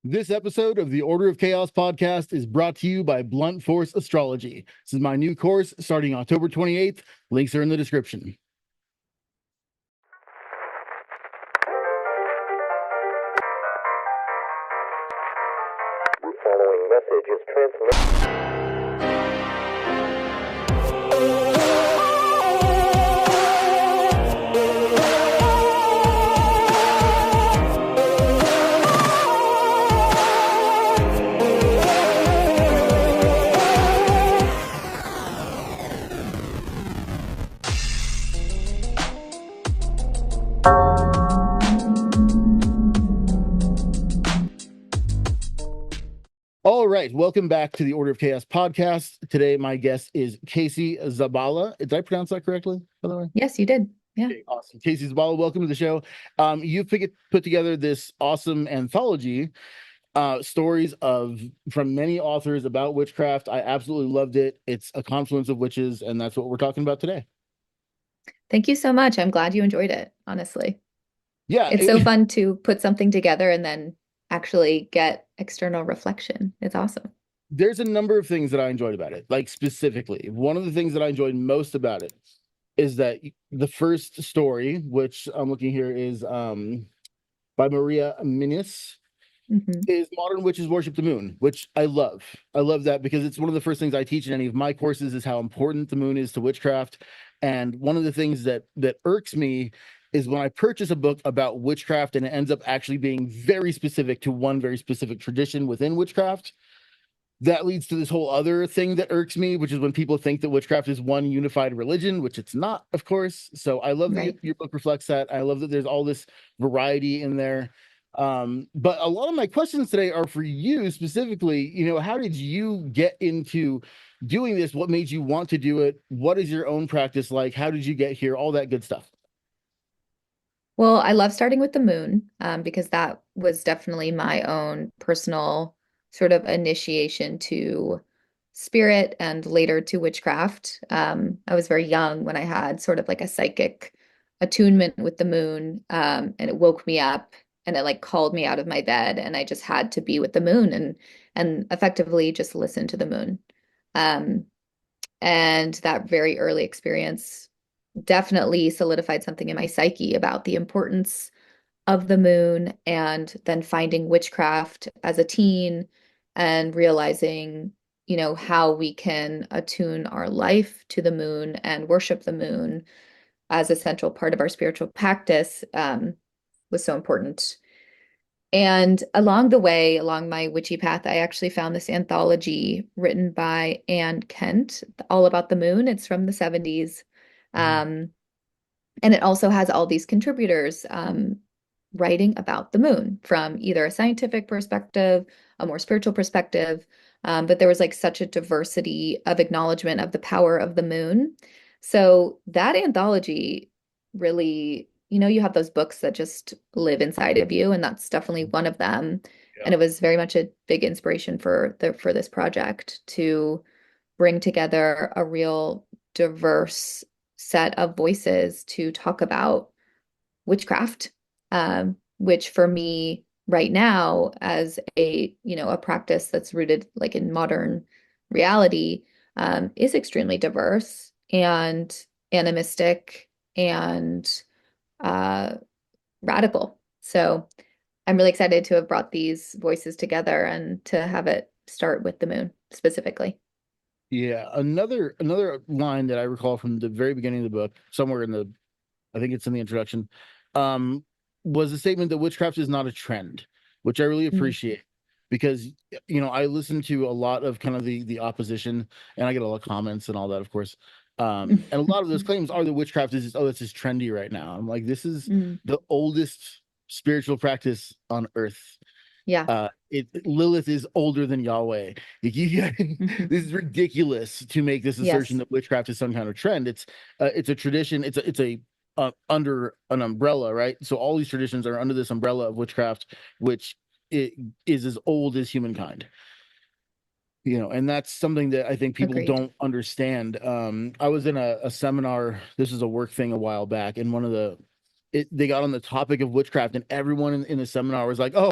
This episode of the Order of Chaos podcast is brought to you by Blunt Force Astrology. This is my new course starting October 28th. Links are in the description. The following message is transmitted. All right, welcome back to the Order of Chaos podcast. Today, my guest is Casey Zabala. Did I pronounce that correctly, by the way? Yes, you did. Yeah. Okay, awesome. Casey Zabala, welcome to the show. You've put together this awesome anthology, stories from many authors about witchcraft. I absolutely loved it. It's a confluence of witches, and that's what we're talking about today. Thank you so much. I'm glad you enjoyed it, honestly. Yeah, It's so fun to put something together and then actually get external reflection. It's awesome. There's a number of things that I enjoyed about it. Like specifically, one of the things that I enjoyed most about it is that the first story, which I'm looking here, is by Maria Minis, is Modern Witches Worship the Moon, which I love. I love that because it's one of the first things I teach in any of my courses is how important the moon is to witchcraft. And one of the things that irks me is when I purchase a book about witchcraft and it ends up actually being very specific to one very specific tradition within witchcraft. That leads to this whole other thing that irks me, which is when people think that witchcraft is one unified religion, which it's not, of course. So I love that your book reflects that. I love that there's all this variety in there. But a lot of my questions today are for you specifically. How did you get into doing this? What made you want to do it? What is your own practice like? How did you get here? All that good stuff. Well, I love starting with the moon because that was definitely my own personal sort of initiation to spirit and later to witchcraft. I was very young when I had sort of like a psychic attunement with the moon, and it woke me up and it like called me out of my bed, and I just had to be with the moon and effectively just listen to the moon. Um, and that very early experience definitely solidified something in my psyche about the importance of the moon, and then finding witchcraft as a teen and realizing, how we can attune our life to the moon and worship the moon as a central part of our spiritual practice, was so important. And along the way, along my witchy path, I actually found this anthology written by Anne Kent, all about the moon. It's from the 70s. And it also has all these contributors writing about the moon from either a scientific perspective, a more spiritual perspective. But there was like such a diversity of acknowledgement of the power of the moon. So that anthology really, you have those books that just live inside of you, and that's definitely one of them. Yeah. And it was very much a big inspiration for this project to bring together a real diverse set of voices to talk about witchcraft, which for me right now, as a practice that's rooted like in modern reality, is extremely diverse and animistic and radical. So I'm really excited to have brought these voices together and to have it start with the moon specifically. Yeah, another line that I recall from the very beginning of the book, somewhere I think it's in the introduction, was the statement that witchcraft is not a trend, which I really appreciate because I listen to a lot of kind of the opposition, and I get a lot of comments and all that, of course. And a lot of those claims are that witchcraft is it's just trendy right now. I'm like, this is the oldest spiritual practice on earth. Yeah. Lilith is older than Yahweh. This is ridiculous to make this assertion that witchcraft is some kind of trend. It's a tradition. It's a under an umbrella, right? So all these traditions are under this umbrella of witchcraft, which it is as old as humankind. And that's something that I think people Agreed. don't understand. I was in a seminar. This is a work thing a while back, and one of the they got on the topic of witchcraft, and everyone in the seminar was like, "Oh,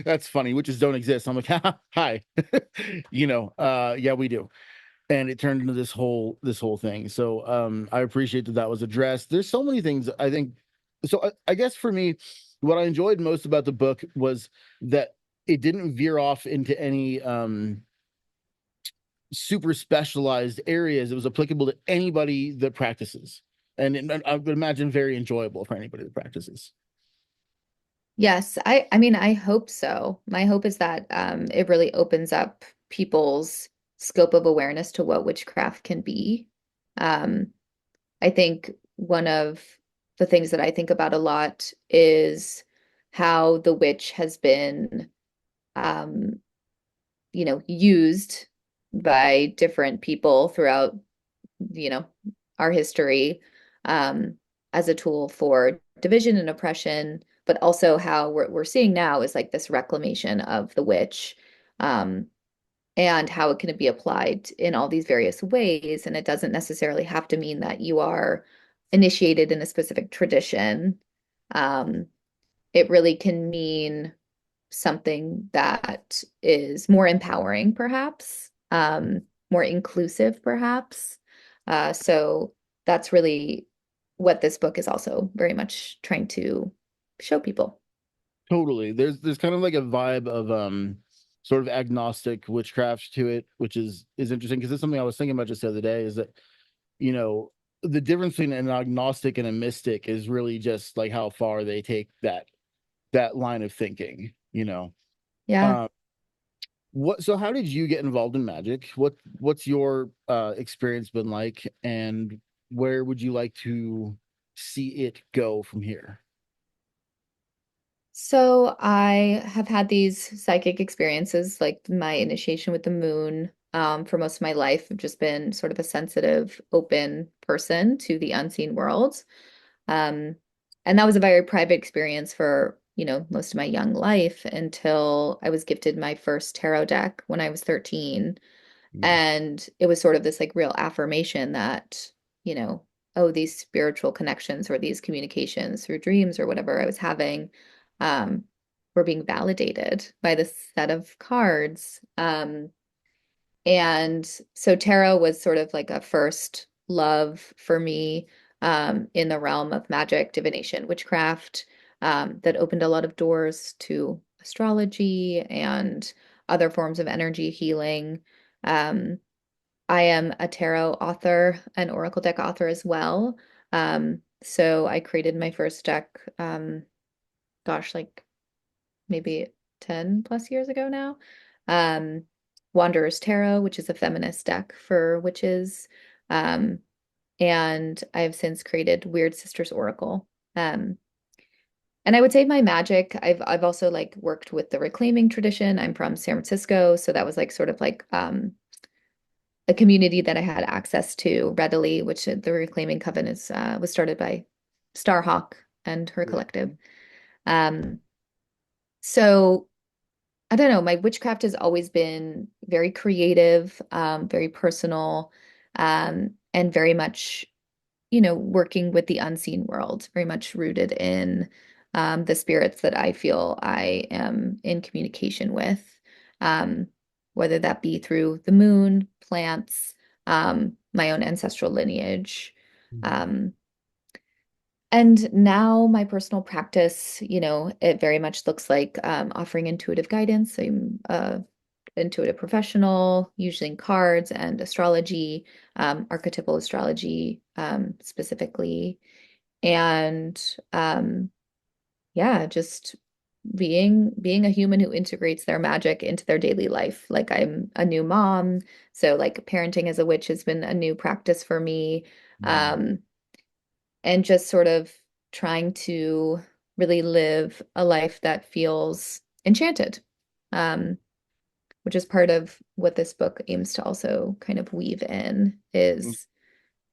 that's funny. Witches don't exist." I'm like, "Hi, yeah, we do." And it turned into this whole thing. So I appreciate that that was addressed. There's so many things I think. So I guess for me, what I enjoyed most about the book was that it didn't veer off into any super specialized areas. It was applicable to anybody that practices, and I would imagine very enjoyable for anybody that practices. Yes, I mean, I hope so. My hope is that it really opens up people's scope of awareness to what witchcraft can be. Um, I think one of the things that I think about a lot is how the witch has been, um, used by different people throughout, you know, our history, um, as a tool for division and oppression, but also how we're seeing now is like this reclamation of the witch, um, and how it can be applied in all these various ways. And it doesn't necessarily have to mean that you are initiated in a specific tradition. Um, it really can mean something that is more empowering, perhaps, more inclusive, perhaps. So that's really what this book is also very much trying to show people. Totally. There's kind of like a vibe of sort of agnostic witchcraft to it, which is interesting because it's something I was thinking about just the other day, is that, you know, the difference between an agnostic and a mystic is really just like how far they take that line of thinking, you know. Yeah. Um so how did you get involved in magic? What's your experience been like, and where would you like to see it go from here? So I have had these psychic experiences, like my initiation with the moon. For most of my life, I've just been sort of a sensitive, open person to the unseen world. Um, and that was a very private experience for, most of my young life until I was gifted my first tarot deck when I was 13. Mm. And it was sort of this like real affirmation that, you know, oh, these spiritual connections or these communications through dreams or whatever I was having, um, were being validated by this set of cards. And so tarot was sort of like a first love for me, in the realm of magic, divination, witchcraft, that opened a lot of doors to astrology and other forms of energy healing. Um, I am a tarot author, an oracle deck author as well. So I created my first deck, like maybe 10 plus years ago now. Um, Wanderer's Tarot, which is a feminist deck for witches. Um, and I've since created Weird Sisters Oracle. Um, and I would say my magic, I've also like worked with the reclaiming tradition. I'm from San Francisco, so that was like sort of like a community that I had access to readily, which the Reclaiming Coven is was started by Starhawk and her Yeah. collective. Um, so I don't know, my witchcraft has always been very creative, very personal, and very much, working with the unseen world, very much rooted in the spirits that I feel I am in communication with, um, whether that be through the moon, plants, my own ancestral lineage. Um, and now my personal practice, it very much looks like offering intuitive guidance. I'm a intuitive professional using cards and astrology, archetypal astrology, specifically. And yeah, just being a human who integrates their magic into their daily life. Like I'm a new mom, so like parenting as a witch has been a new practice for me. Mm. Um, and just sort of trying to really live a life that feels enchanted, um, which is part of what this book aims to also kind of weave in is,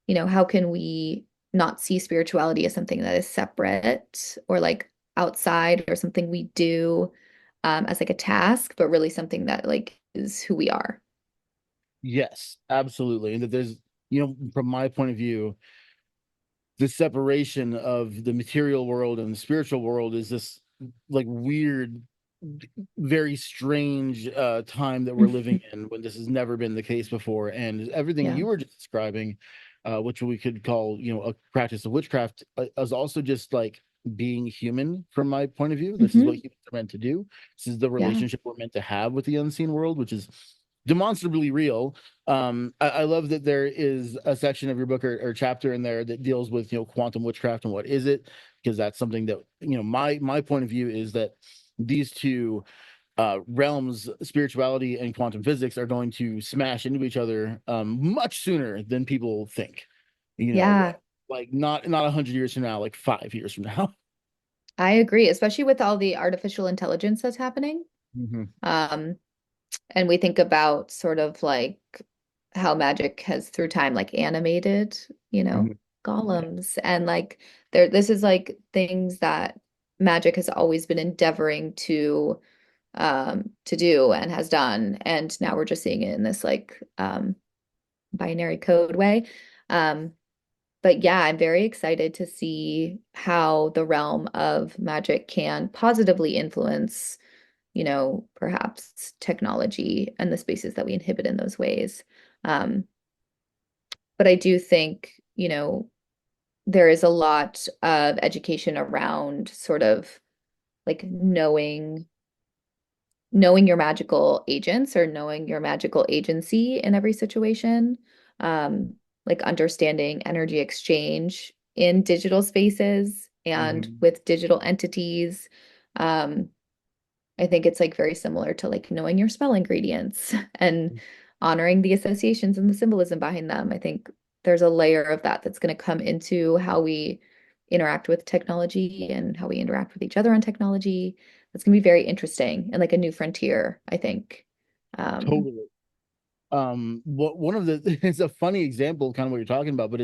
how can we not see spirituality as something that is separate or like outside or something we do, as like a task, but really something that like is who we are. Yes, absolutely. And that there's, from my point of view, the separation of the material world and the spiritual world is this like weird, very strange time that we're living in when this has never been the case before. And everything Yeah. you were just describing, which we could call, a practice of witchcraft, is also just like being human from my point of view. This is what Hmm. humans are meant to do. This is the Yeah. relationship we're meant to have with the unseen world, which is demonstrably real. I love that there is a section of your book or chapter in there that deals with quantum witchcraft and what is it, because that's something that my point of view is that these two realms, spirituality and quantum physics, are going to smash into each other much sooner than people think. You know, Yeah. like not 100 years from now, like 5 years from now. I agree, especially with all the artificial intelligence that's happening. Hmm. Um, and we think about sort of like how magic has through time like animated, Hmm. Yeah, golems and like this is like things that magic has always been endeavoring to do and has done. And now we're just seeing it in this like binary code way. Um, but yeah, I'm very excited to see how the realm of magic can positively influence, perhaps technology and the spaces that we inhibit in those ways. Um, but I do think, there is a lot of education around sort of like knowing your magical agents or knowing your magical agency in every situation, um, like understanding energy exchange in digital spaces and hmm, with digital entities. Um, I think it's like very similar to like knowing your spell ingredients and honoring the associations and the symbolism behind them. I think there's a layer of that that's going to come into how we interact with technology and how we interact with each other on technology. That's going to be very interesting and like a new frontier, I think. Um, totally. What one of the it's a funny example, kind of what you're talking about, but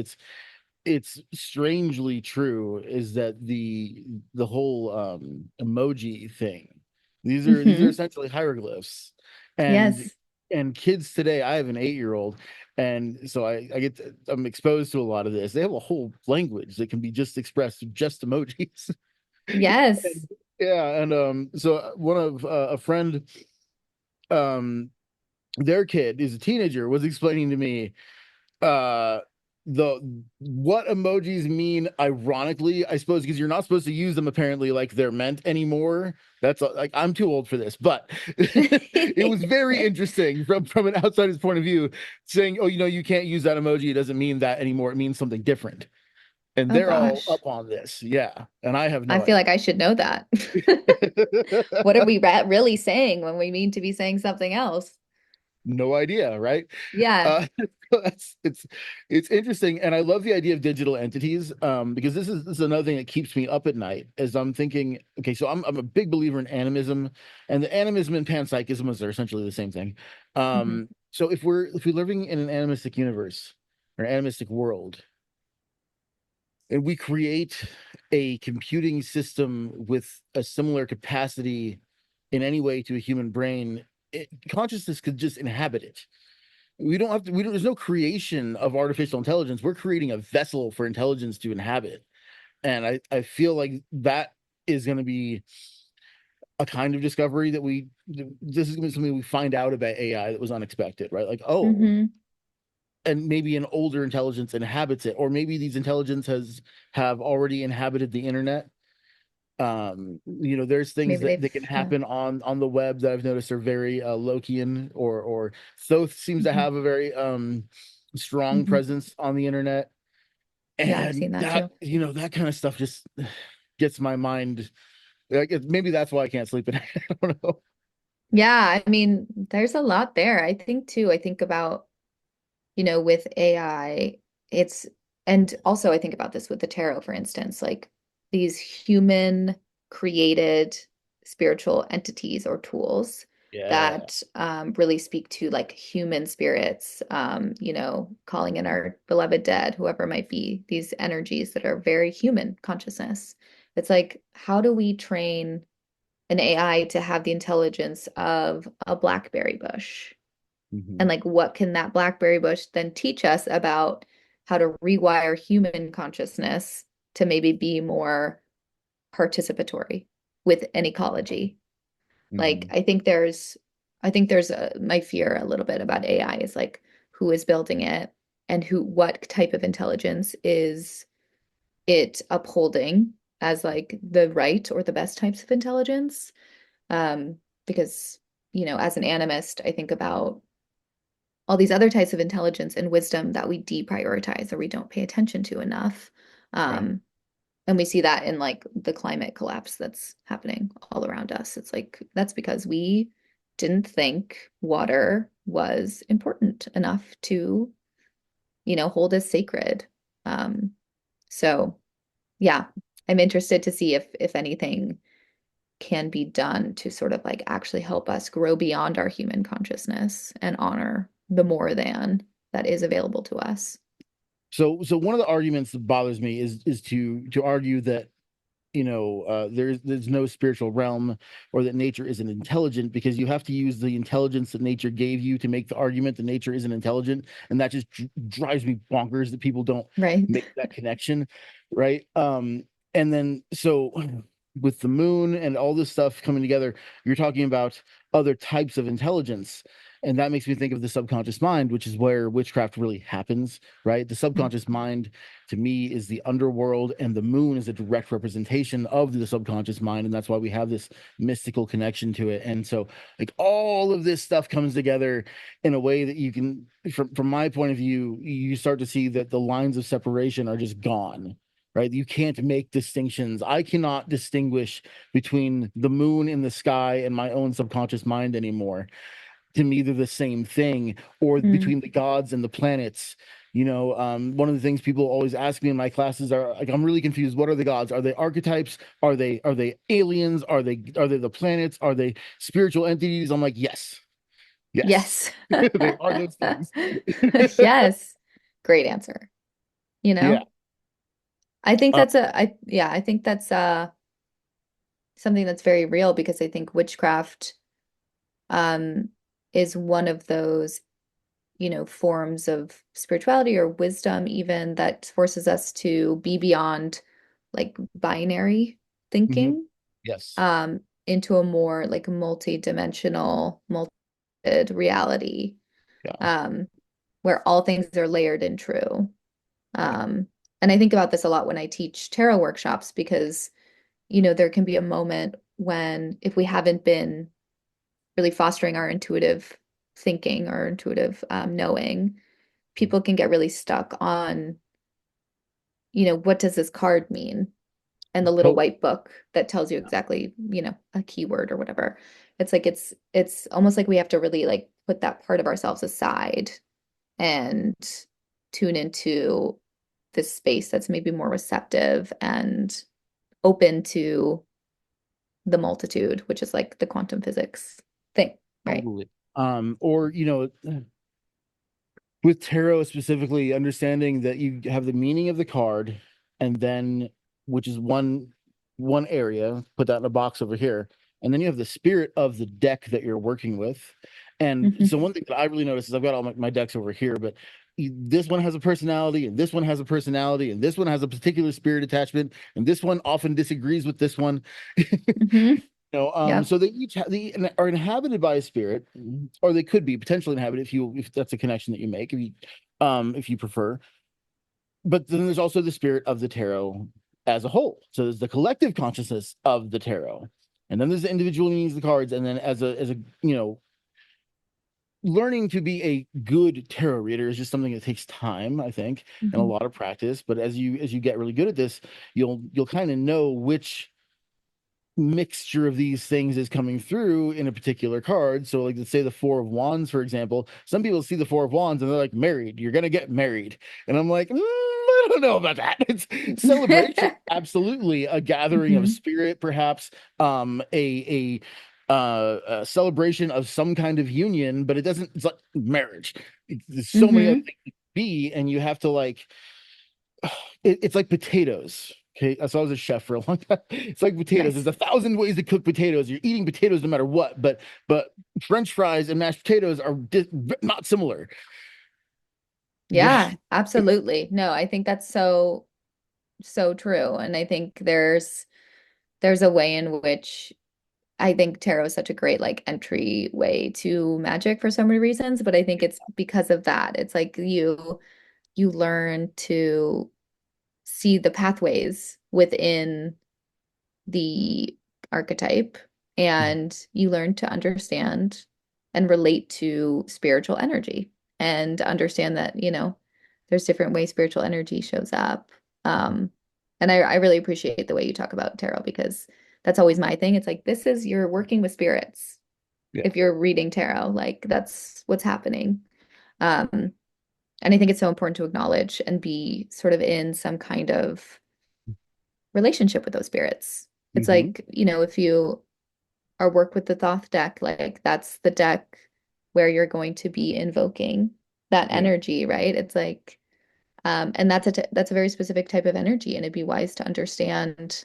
it's strangely true is that the whole emoji thing, these are mhm. essentially hieroglyphs. and Yes. and kids today, I have an 8-year-old, and so I'm exposed to a lot of this. They have a whole language that can be just expressed through just emojis. Yes. And, yeah, and so one of a friend, um their kid is a teenager, was explaining to me uh the what emojis mean, ironically, I suppose, because you're not supposed to use them apparently like they're meant anymore. That's like, I'm too old for this, but it was very interesting from an outsider's point of view, saying, oh, you can't use that emoji, it doesn't mean that anymore, it means something different. And Oh they're all gosh. up on this, yeah, and I have I no feel idea. like I should know that. What are we really saying when we mean to be saying something else? No idea, right? Yeah. Uh, it's interesting, and I love the idea of digital entities, because this is another thing that keeps me up at night as I'm thinking. Okay, so I'm a big believer in animism, and the animism and panpsychism are essentially the same thing. Hmm. So if we're living in an animistic universe or animistic world, and we create a computing system with a similar capacity in any way to a human brain, consciousness could just inhabit it. We don't have to, we don't, there's no creation of artificial intelligence. We're creating a vessel for intelligence to inhabit. And I feel like that is going to be a kind of discovery that this is going to be something we find out about AI that was unexpected, right? Like, oh, Hmm. and maybe an older intelligence inhabits it, or maybe these intelligences have already inhabited the internet. There's things Maybe that they've, can yeah. happen on the web that I've noticed are very Lokian, or Thoth seems to Hmm. have a very strong Hmm. presence on the internet. Yeah, I've And seen that that too. that kind of stuff just gets my mind, like, maybe that's why I can't sleep at night. I don't know. Yeah, I mean, there's a lot there. I think too, I think about, with AI, it's, and also I think about this with the tarot, for instance, like these human created spiritual entities or tools Yeah. that really speak to like human spirits, calling in our beloved dead, whoever might be, these energies that are very human consciousness. It's like, how do we train an AI to have the intelligence of a blackberry bush? And Hmm. like, what can that blackberry bush then teach us about how to rewire human consciousness to maybe be more participatory with an ecology. Like Mhm. my fear a little bit about AI is like who is building it and what type of intelligence is it upholding as like the right or the best types of intelligence. Because, as an animist, I think about all these other types of intelligence and wisdom that we deprioritize or we don't pay attention to enough. Right. And we see that in like the climate collapse that's happening all around us. It's like that's because we didn't think water was important enough to, hold as sacred. Um, so yeah, I'm interested to see if anything can be done to sort of like actually help us grow beyond our human consciousness and honor the more than that is available to us. So one of the arguments that bothers me is to argue that there's no spiritual realm, or that nature isn't intelligent, because you have to use the intelligence that nature gave you to make the argument that nature isn't intelligent, and that just drives me bonkers that people don't Right. make that connection, right? And then so with the moon and all this stuff coming together, you're talking about other types of intelligence, and that makes me think of the subconscious mind, which is where witchcraft really happens, right? The subconscious mind to me is the underworld, and the moon is a direct representation of the subconscious mind, and that's why we have this mystical connection to it. And so like all of this stuff comes together in a way that you can, from my point of view, you start to see that the lines of separation are just gone, right? You can't make distinctions. I cannot distinguish between the moon in the sky and my own subconscious mind anymore. To me, they're the same thing. Or Mm. between the gods and the planets. One of the things people always ask me in my classes are like, I'm really confused. What are the gods? Are they archetypes? Are they aliens? Are they the planets? Are they spiritual entities? I'm like, yes, yes, Yes. they are those things. Yes. Great answer. You Yeah. know, I think Uh, I think that's something that's very real because I think witchcraft um is one of those, forms of spirituality or wisdom even that forces us to be beyond like binary mhm. thinking Yes. into a more like multi-dimensional, multi reality Yeah. um where all things are layered and true. Um, and I think about this a lot when I teach tarot workshops because, there can be a moment when if we haven't been really fostering our intuitive thinking or intuitive knowing, people can get really stuck on, what does this card mean? And the little Totally. white book that tells you exactly, a keyword or whatever. It's like it's almost like we have to really like put that part of ourselves aside and tune into this space that's maybe more receptive and open to the multitude, which is like the quantum physics thing, right? Totally. Or with tarot specifically, understanding that you have the meaning of the card, and then which is one area, put that in a box over here, and then you have the spirit of the deck that you're working with. And Hmm. so one thing that I really noticed is I've got all my decks over here, but this one has a personality, and this one has a personality, and this one has a particular spirit attachment, and this one often disagrees with this one. Hmm. Yep. So they each they are inhabited by a spirit, or they could be potentially inhabited if that's a connection that you make, if you prefer. But then there's also the spirit of the tarot as a whole. So there's the collective consciousness of the tarot, and then there's the individual meanings of the cards, and then as a learning to be a good tarot reader is just something that takes time, I think, and a Hmm. lot of practice. But as you get really good at this, you'll kind of know which mixture of these things is coming through in a particular card. So, like, let's say the Four of Wands, for example. Some people see the Four of Wands and they're like, married, you're gonna get married. And I'm like, I don't know about that. It's celebration, absolutely a gathering of Hmm. spirit, perhaps a celebration of some kind of union, but it doesn't, it's like marriage. There's so many other Hmm. things to be, and you have to like it's like potatoes. Okay, so I was a chef for a long time. It's like potatoes. There's Nice. 1,000 ways to cook potatoes. You're eating potatoes no matter what. But French fries and mashed potatoes are not similar. Yeah. Yeah, absolutely. No, I think that's so, so true. And I think there's a way in which I think tarot is such a great like entry way to magic for so many reasons, but I think it's because of that. It's like you learn to see the pathways within the archetype and you learn to understand and relate to spiritual energy and understand that, there's different ways spiritual energy shows up. Um, and I really appreciate the way you talk about tarot because that's always my thing. It's like, this is you're working with spirits. Yeah. If you're reading tarot, like that's what's happening. Um, and I think it's so important to acknowledge and be sort of in some kind of relationship with those spirits. It's Hmm. like, if you are work with the Thoth deck, like that's the deck where you're going to be invoking that Yeah. energy, right? It's like, and that's a very specific type of energy, and it'd be wise to understand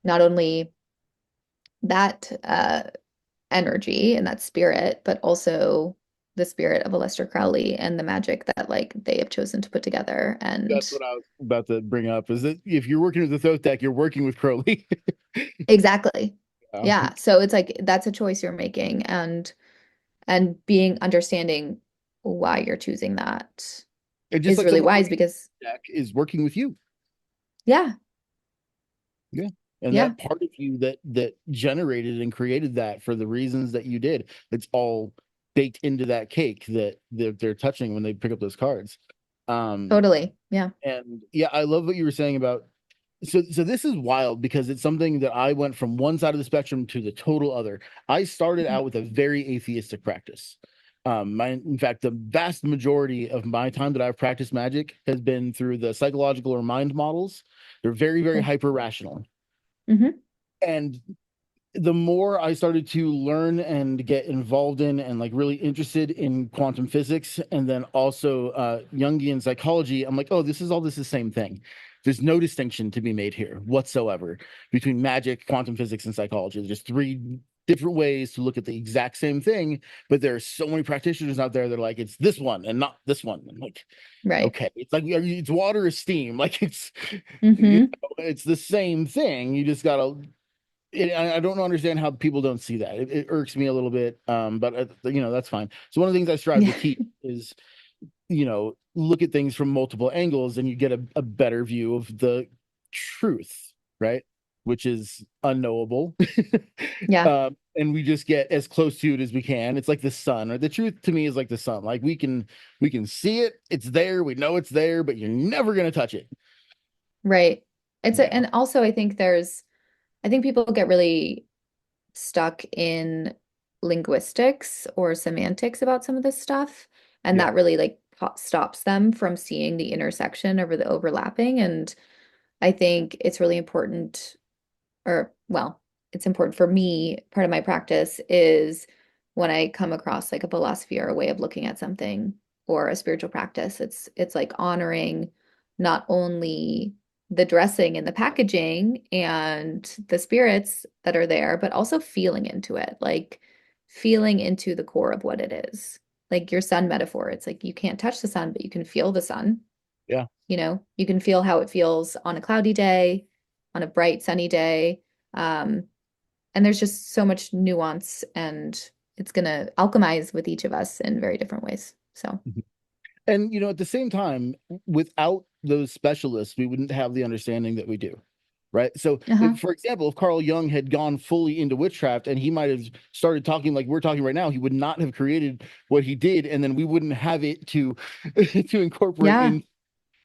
not only that energy and that spirit, but also the spirit of Aleister Crowley and the magic that like they have chosen to put together. That's And what I was about to bring up is that if you're working with the Thoth deck, you're working with Crowley. exactly. Yeah. Yeah. So it's like that's a choice you're making and being understanding why you're choosing that And just is like really someone wise working because with the deck is working with you. yeah, Yeah. And yeah, that part of you that generated and created that for the reasons that you did, it's all baked into that cake that they're touching when they pick up those cards. Um, totally. Yeah. and yeah, I love what you were saying about so this is wild because it's something that I went from one side of the spectrum to the total other. I started out with a very atheistic practice. In fact, the vast majority of my time that I've practiced magic has been through the psychological or mind models. They're very, very Cool. hyper rational. Hmm. And the more I started to learn and get involved in and like really interested in quantum physics and then also Jungian psychology, I'm like, oh, this is the same thing. There's no distinction to be made here whatsoever between magic, quantum physics, and psychology. There's just three different ways to look at the exact same thing, but there are so many practitioners out there that are like, it's this one and not this one. I'm like, Right. okay, it's like it's water or steam. Like Hmm. it's the same thing. You just gotta I don't understand how people don't see that. It irks me a little bit, but that's fine. So one of the things I strive to Yeah. teach is, look at things from multiple angles, and you get a better view of the truth, right? Which is unknowable, Yeah. and we just get as close to it as we can. It's like the sun, or the truth to me is like the sun. Like we can see it, it's there, we know it's there, but you're never gonna touch it. Right. Yeah, And also I think people get really stuck in linguistics or semantics about some of this stuff. And yeah, that really like stops them from seeing the intersection over the overlapping. And I think it's really important, or well, it's important for me. Part of my practice is when I come across like a philosophy or a way of looking at something or a spiritual practice, it's like honoring not only the dressing and the packaging and the spirits that are there, but also feeling into it, like feeling into the core of what it is. Like your sun metaphor, it's like you can't touch the sun, but you can feel the sun. yeah. You can feel how it feels on a cloudy day, on a bright sunny day. Um, and there's just so much nuance and it's gonna alchemize with each of us in very different ways. So, And at the same time, without those specialists, we wouldn't have the understanding that we do. Right. So, uh-huh. for example, if Carl Jung had gone fully into witchcraft and he might have started talking like we're talking right now, he would not have created what he did, and then we wouldn't have it to to incorporate Yeah, in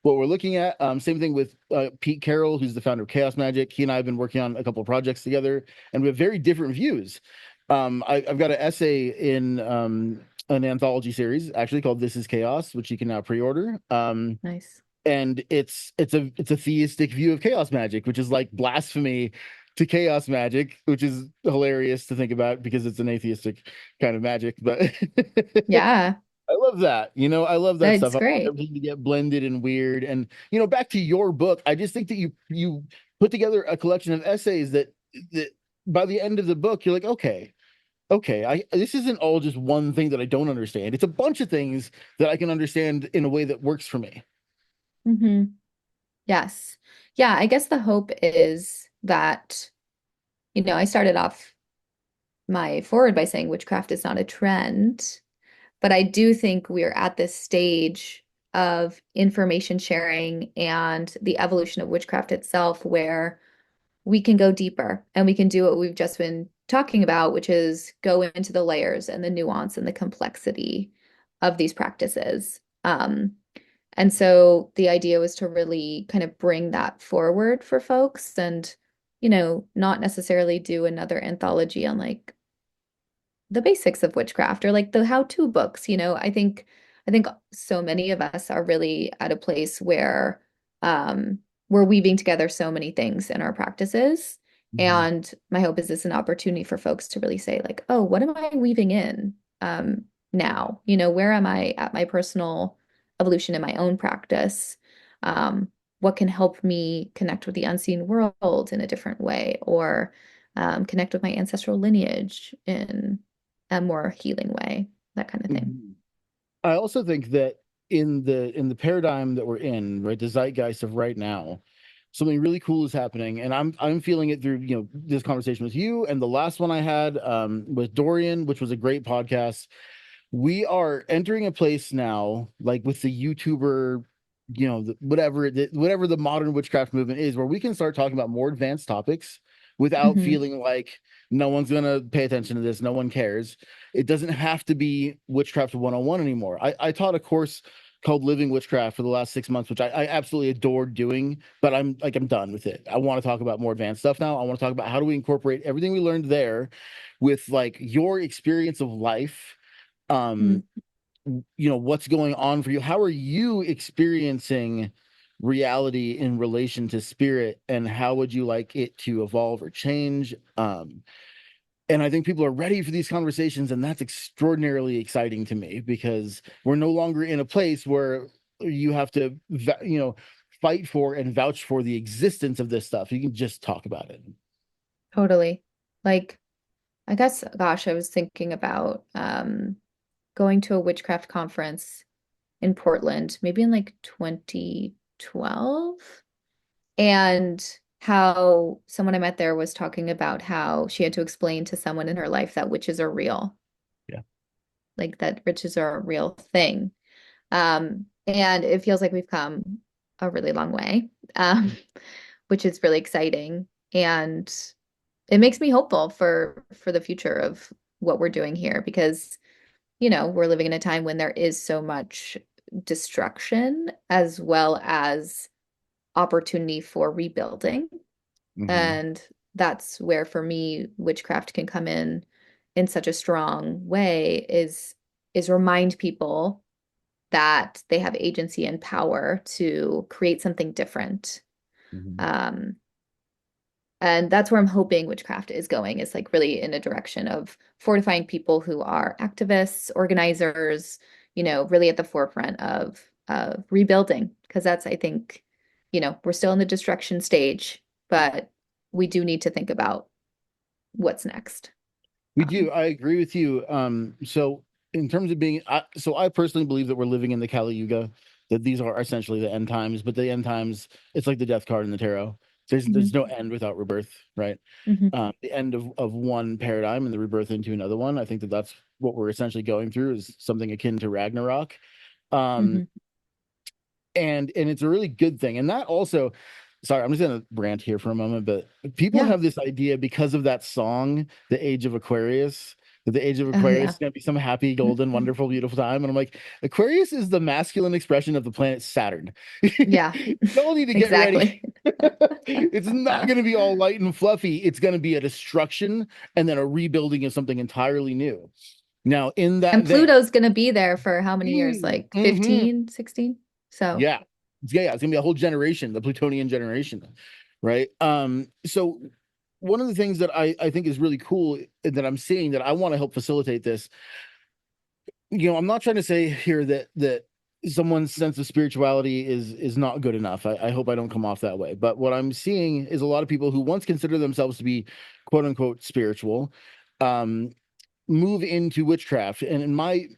what we're looking at. Same thing with Pete Carroll, who's the founder of Chaos Magic. He and I have been working on a couple of projects together, and we have very different views. I've got an essay in an anthology series actually called "This Is Chaos," which you can now pre-order. nice. And it's a theistic view of chaos magic, which is like blasphemy to chaos magic, which is hilarious to think about because it's an atheistic kind of magic. But Yeah, I love that. I love that stuff. it's I want great. everything to get blended and weird. And back to your book, I just think that you put together a collection of essays that by the end of the book, you're like, okay, okay, I this isn't all just one thing that I don't understand. It's a bunch of things that I can understand in a way that works for me. Hmm. Yes. Yeah, I guess the hope is that, I started off my forward by saying witchcraft is not a trend, but I do think we're at this stage of information sharing and the evolution of witchcraft itself where we can go deeper and we can do what we've just been talking about, which is go into the layers and the nuance and the complexity of these practices. And so the idea was to really kind of bring that forward for folks and, not necessarily do another anthology on like the basics of witchcraft or like the how-to books. I think so many of us are really at a place where we're weaving together so many things in our practices. Mhm. And my hope is this an opportunity for folks to really say, like, oh, what am I weaving in now? Where am I at my personal evolution in my own practice? Um, what can help me connect with the unseen world in a different way, or connect with my ancestral lineage in a more healing way, that kind of thing. Mhm. I also think that in the paradigm that we're in, right, the zeitgeist of right now, something really cool is happening, and I'm feeling it through this conversation with you and the last one I had with Dorian, which was a great podcast. We are entering a place now, like with the YouTuber, whatever the modern witchcraft movement is, where we can start talking about more advanced topics without Hmm. feeling like no one's gonna pay attention to this, no one cares. It doesn't have to be witchcraft 101 anymore. I taught a course called Living Witchcraft for the last 6 months, which I absolutely adored doing, but I'm done with it. I want to talk about more advanced stuff now. I want to talk about how do we incorporate everything we learned there with like your experience of life, um what's going on for you, how are you experiencing reality in relation to spirit, and how would you like it to evolve or change. And I think people are ready for these conversations, and that's extraordinarily exciting to me because we're no longer in a place where you have to fight for and vouch for the existence of this stuff. You can just talk about it. Totally. Like, I guess, gosh, I was thinking about going to a witchcraft conference in Portland, maybe in like 2012, and how someone I met there was talking about how she had to explain to someone in her life that witches are real, Yeah. like that witches are a real thing. And it feels like we've come a really long way, which is really exciting. And it makes me hopeful for the future of what we're doing here because, we're living in a time when there is so much destruction as well as opportunity for rebuilding. Hmm. And that's where for me witchcraft can come in such a strong way is remind people that they have agency and power to create something different. Hmm. Um, and that's where I'm hoping witchcraft is going, is like really in a direction of fortifying people who are activists, organizers, really at the forefront of rebuilding. Because that's, I think, we're still in the destruction stage, but we do need to think about what's next. We do. Um, I agree with you. So in terms of so I personally believe that we're living in the Kali Yuga, that these are essentially the end times, but the end times, it's like the death card in the tarot. There's mhm, no end without rebirth, right? mhm, The end of one paradigm and the rebirth into another one. I think that that's what we're essentially going through, is something akin to Ragnarok. Um, mhm. and it's a really good thing. And that also, sorry, I'm just gonna rant here for a moment, but people Yeah. have this idea because of that song, The Age of Aquarius, that the Age of Oh, Aquarius yeah. is gonna be some happy, golden, wonderful, beautiful time. And I'm like, Aquarius is the masculine expression of the planet Saturn. Yeah, Y'all need to get ready. exactly. It's not gonna be all light and fluffy. It's gonna be a destruction and then a rebuilding of something entirely new. Now, in that And vein, Pluto's going to be there for how many years? Like mhm. 15, 16? So, Yeah. Yeah, it's gonna be a whole generation, the Plutonian generation, right? So one of the things that I think is really cool that I'm seeing, that I want to help facilitate this, I'm not trying to say here that someone's sense of spirituality is not good enough. I hope I don't come off that way. But what I'm seeing is a lot of people who once considered themselves to be quote unquote spiritual, um, move into witchcraft. And in my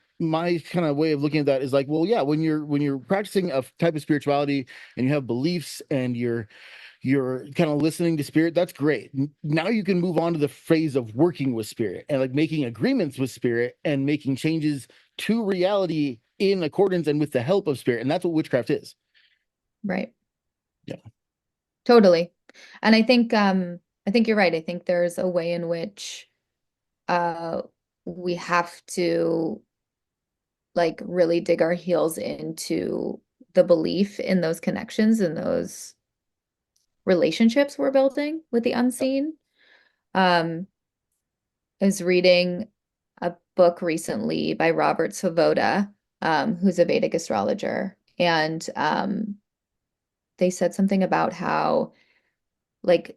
kind of way of looking at that is like, well, yeah, when you're practicing a type of spirituality and you have beliefs and you're kind of listening to spirit, that's great. Now you can move on to the phase of working with spirit and like making agreements with spirit and making changes to reality in accordance and with the help of spirit. And that's what witchcraft is. Right. Yeah. Totally. And I think you're right. I think there's a way in which uh we have to like really dig our heels into the belief in those connections and those relationships we're building with the unseen. Um, I was reading a book recently by Robert Svoboda, who's a Vedic astrologer, and they said something about how like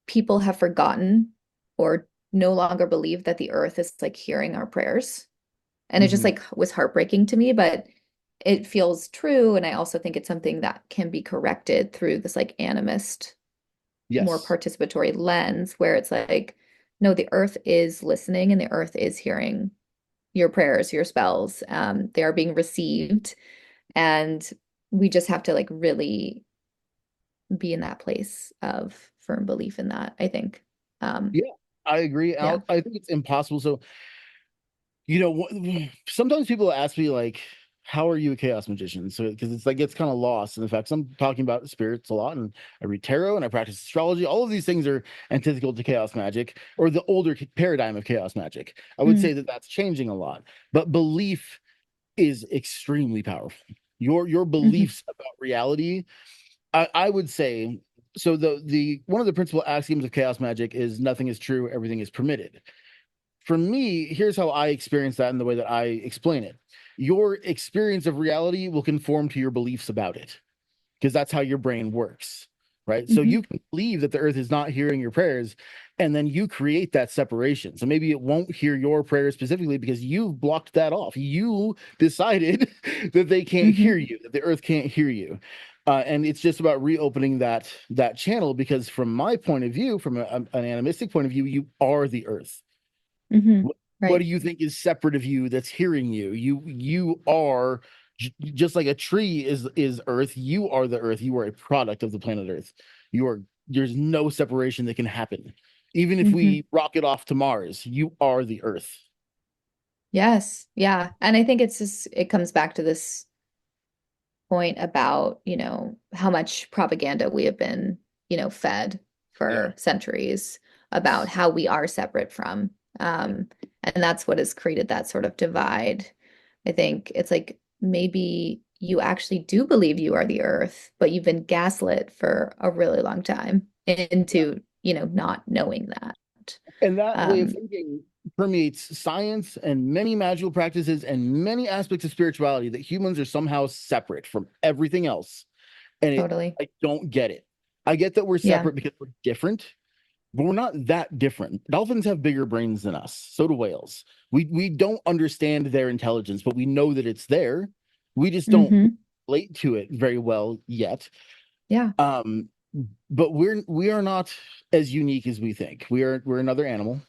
people have forgotten or no longer believe that the earth is like hearing our prayers. And it just Mhm. like was heartbreaking to me, but it feels true. And I also think it's something that can be corrected through this like animist, more Yes. participatory lens where it's like, no, the earth is listening and the earth is hearing your prayers, your spells. They are being received. And we just have to like really be in that place of firm belief in that, I think. Um, Yeah, I agree. yeah. I think it's impossible. So, sometimes people ask me like, how are you a chaos magician? So, because it's like it's kind of lost in the fact I'm talking about spirits a lot, and I read tarot and I practice astrology. All of these things are antithetical to chaos magic or the older paradigm of chaos magic. I would Mm, say that that's changing a lot, but belief is extremely powerful. Your mhm, beliefs about reality, I would say. So the one of the principal axioms of chaos magic is nothing is true, everything is permitted. For me, here's how I experience that in the way that I explain it. Your experience of reality will conform to your beliefs about it because that's how your brain works, right? So mhm, you can believe that the earth is not hearing your prayers, and then you create that separation. So maybe it won't hear your prayers specifically because you've blocked that off. You decided that they can't mhm, hear you, that the earth can't hear you. And it's just about reopening that channel because from my point of view, from an animistic point of view, you are the earth. mhm. What do Right. you think is separate of you that's hearing you? You are just like a tree is earth. You are the earth. You are a product of the planet earth. You are there's no separation that can happen. Even if Mhm. we rocket off to Mars, you are the earth. Yes. Yeah. And I think it's just, it comes back to this point about, how much propaganda we have been, fed Yeah. for centuries about how we are separate from. Um, and that's what has created that sort of divide. I think it's like maybe you actually do believe you are the earth, but you've been gaslit for a really long time into, not knowing that. And that way of Um, thinking permeates science and many magical practices and many aspects of spirituality that humans are somehow separate from everything else. And totally. I don't get it. I get that we're Yeah. separate because we're different, but we're not that different. Dolphins have bigger brains than us. So do whales. We don't understand their intelligence, but we know that it's there. We just don't Hmm. relate to it very well yet. Yeah. Um, but we are not as unique as we think. We're another animal.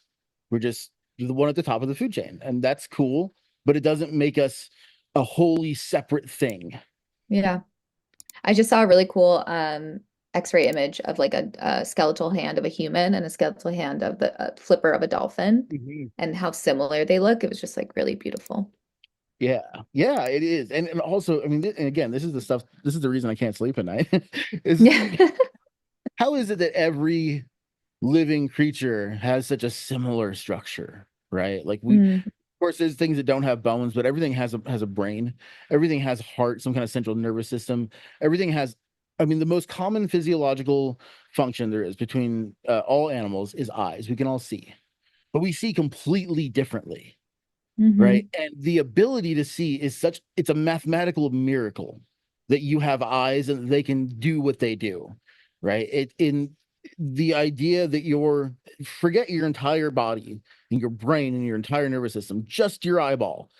We're just the one at the top of the food chain, and that's cool. But it doesn't make us a wholly separate thing. Yeah. I just saw a really cool X-ray image of like a skeletal hand of a human and a skeletal hand of the flipper of a dolphin Mhm. and how similar they look. It was just like really beautiful. Yeah, yeah, it is, and also, I mean, and again, this is the stuff. This is the reason I can't sleep at night. Is Yeah. how is it that every living creature has such a similar structure, right? Like we, of Mm, course, there's things that don't have bones, but everything has a brain. Everything has heart, some kind of central nervous system. Everything has. I mean, the most common physiological function there is between all animals is eyes. We can all see, but we see completely differently, right? hmm. And the ability to see is such it's a mathematical miracle that you have eyes and they can do what they do, right? It in the idea that you're forget your entire body and your brain and your entire nervous system, just your eyeball,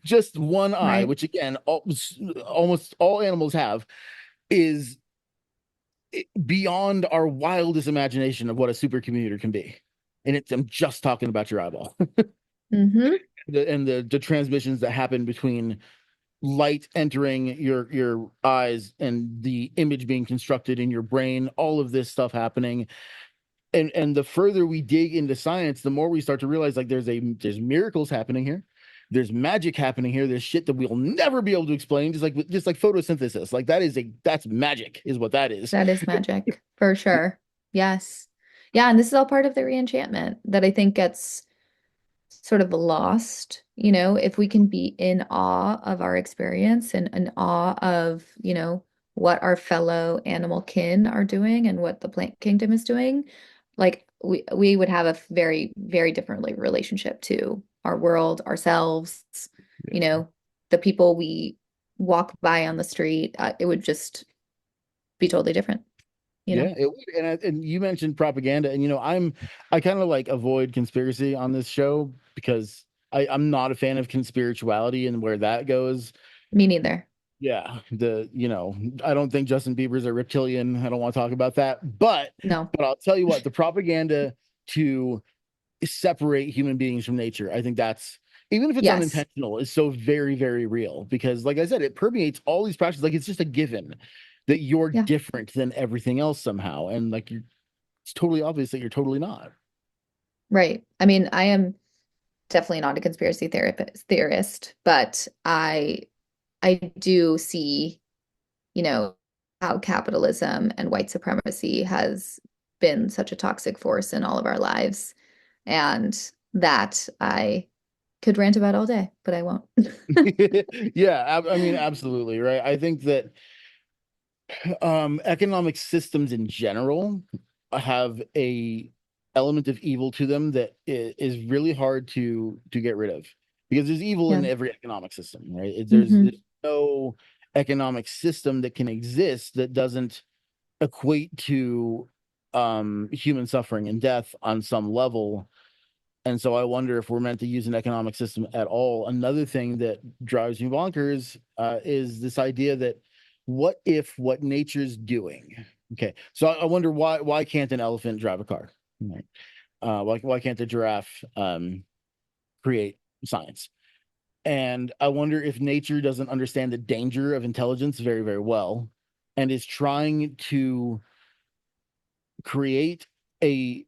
just one eye, Right. which again, almost all animals have, is beyond our wildest imagination of what a supercomputer can be. and I'm just talking about your eyeball. Mm-hmm. The transmissions that happen between light entering your eyes and the image being constructed in your brain, all of this stuff happening. And the further we dig into science, the more we start to realize like there's miracles happening here. There's magic happening here. There's shit that we'll never be able to explain, just like photosynthesis. Like that's magic, is what that is. That is magic for sure. Yes. Yeah, and this is all part of the reenchantment that I think gets sort of lost, if we can be in awe of our experience and in awe of, what our fellow animal kin are doing and what the plant kingdom is doing, like we would have a very, very different relationship to our world, ourselves, you Yeah. know, the people we walk by on the street. It would just be totally different, you Yeah, know? it would. And you mentioned propaganda, and I kind of like avoid conspiracy on this show because I'm not a fan of conspirituality and where that goes. Me neither. Yeah, I don't think Justin Bieber's a reptilian. I don't want to talk about that, but No. I'll tell you what, the propaganda to separate human beings from nature, I think that's, even if it's Yes. unintentional, is so very, very real because, like I said, it permeates all these practices. Like it's just a given that you're Yeah. different than everything else somehow, and like it's totally obvious that you're totally not. Right. I mean, I am definitely not a conspiracy theorist, but I do see, how capitalism and white supremacy has been such a toxic force in all of our lives, and that I could rant about all day, but I won't. Yeah, I mean, absolutely, right. I think that economic systems in general have a element of evil to them that is really hard to get rid of because there's evil Yeah. in every economic system, right? There's Hmm. no economic system that can exist that doesn't equate to human suffering and death on some level. And so I wonder if we're meant to use an economic system at all. Another thing that drives me bonkers is this idea that what if what nature's doing? Okay, so I wonder why can't an elephant drive a car? Right. Why can't a giraffe create science? And I wonder if nature doesn't understand the danger of intelligence very, very well, and is trying to create a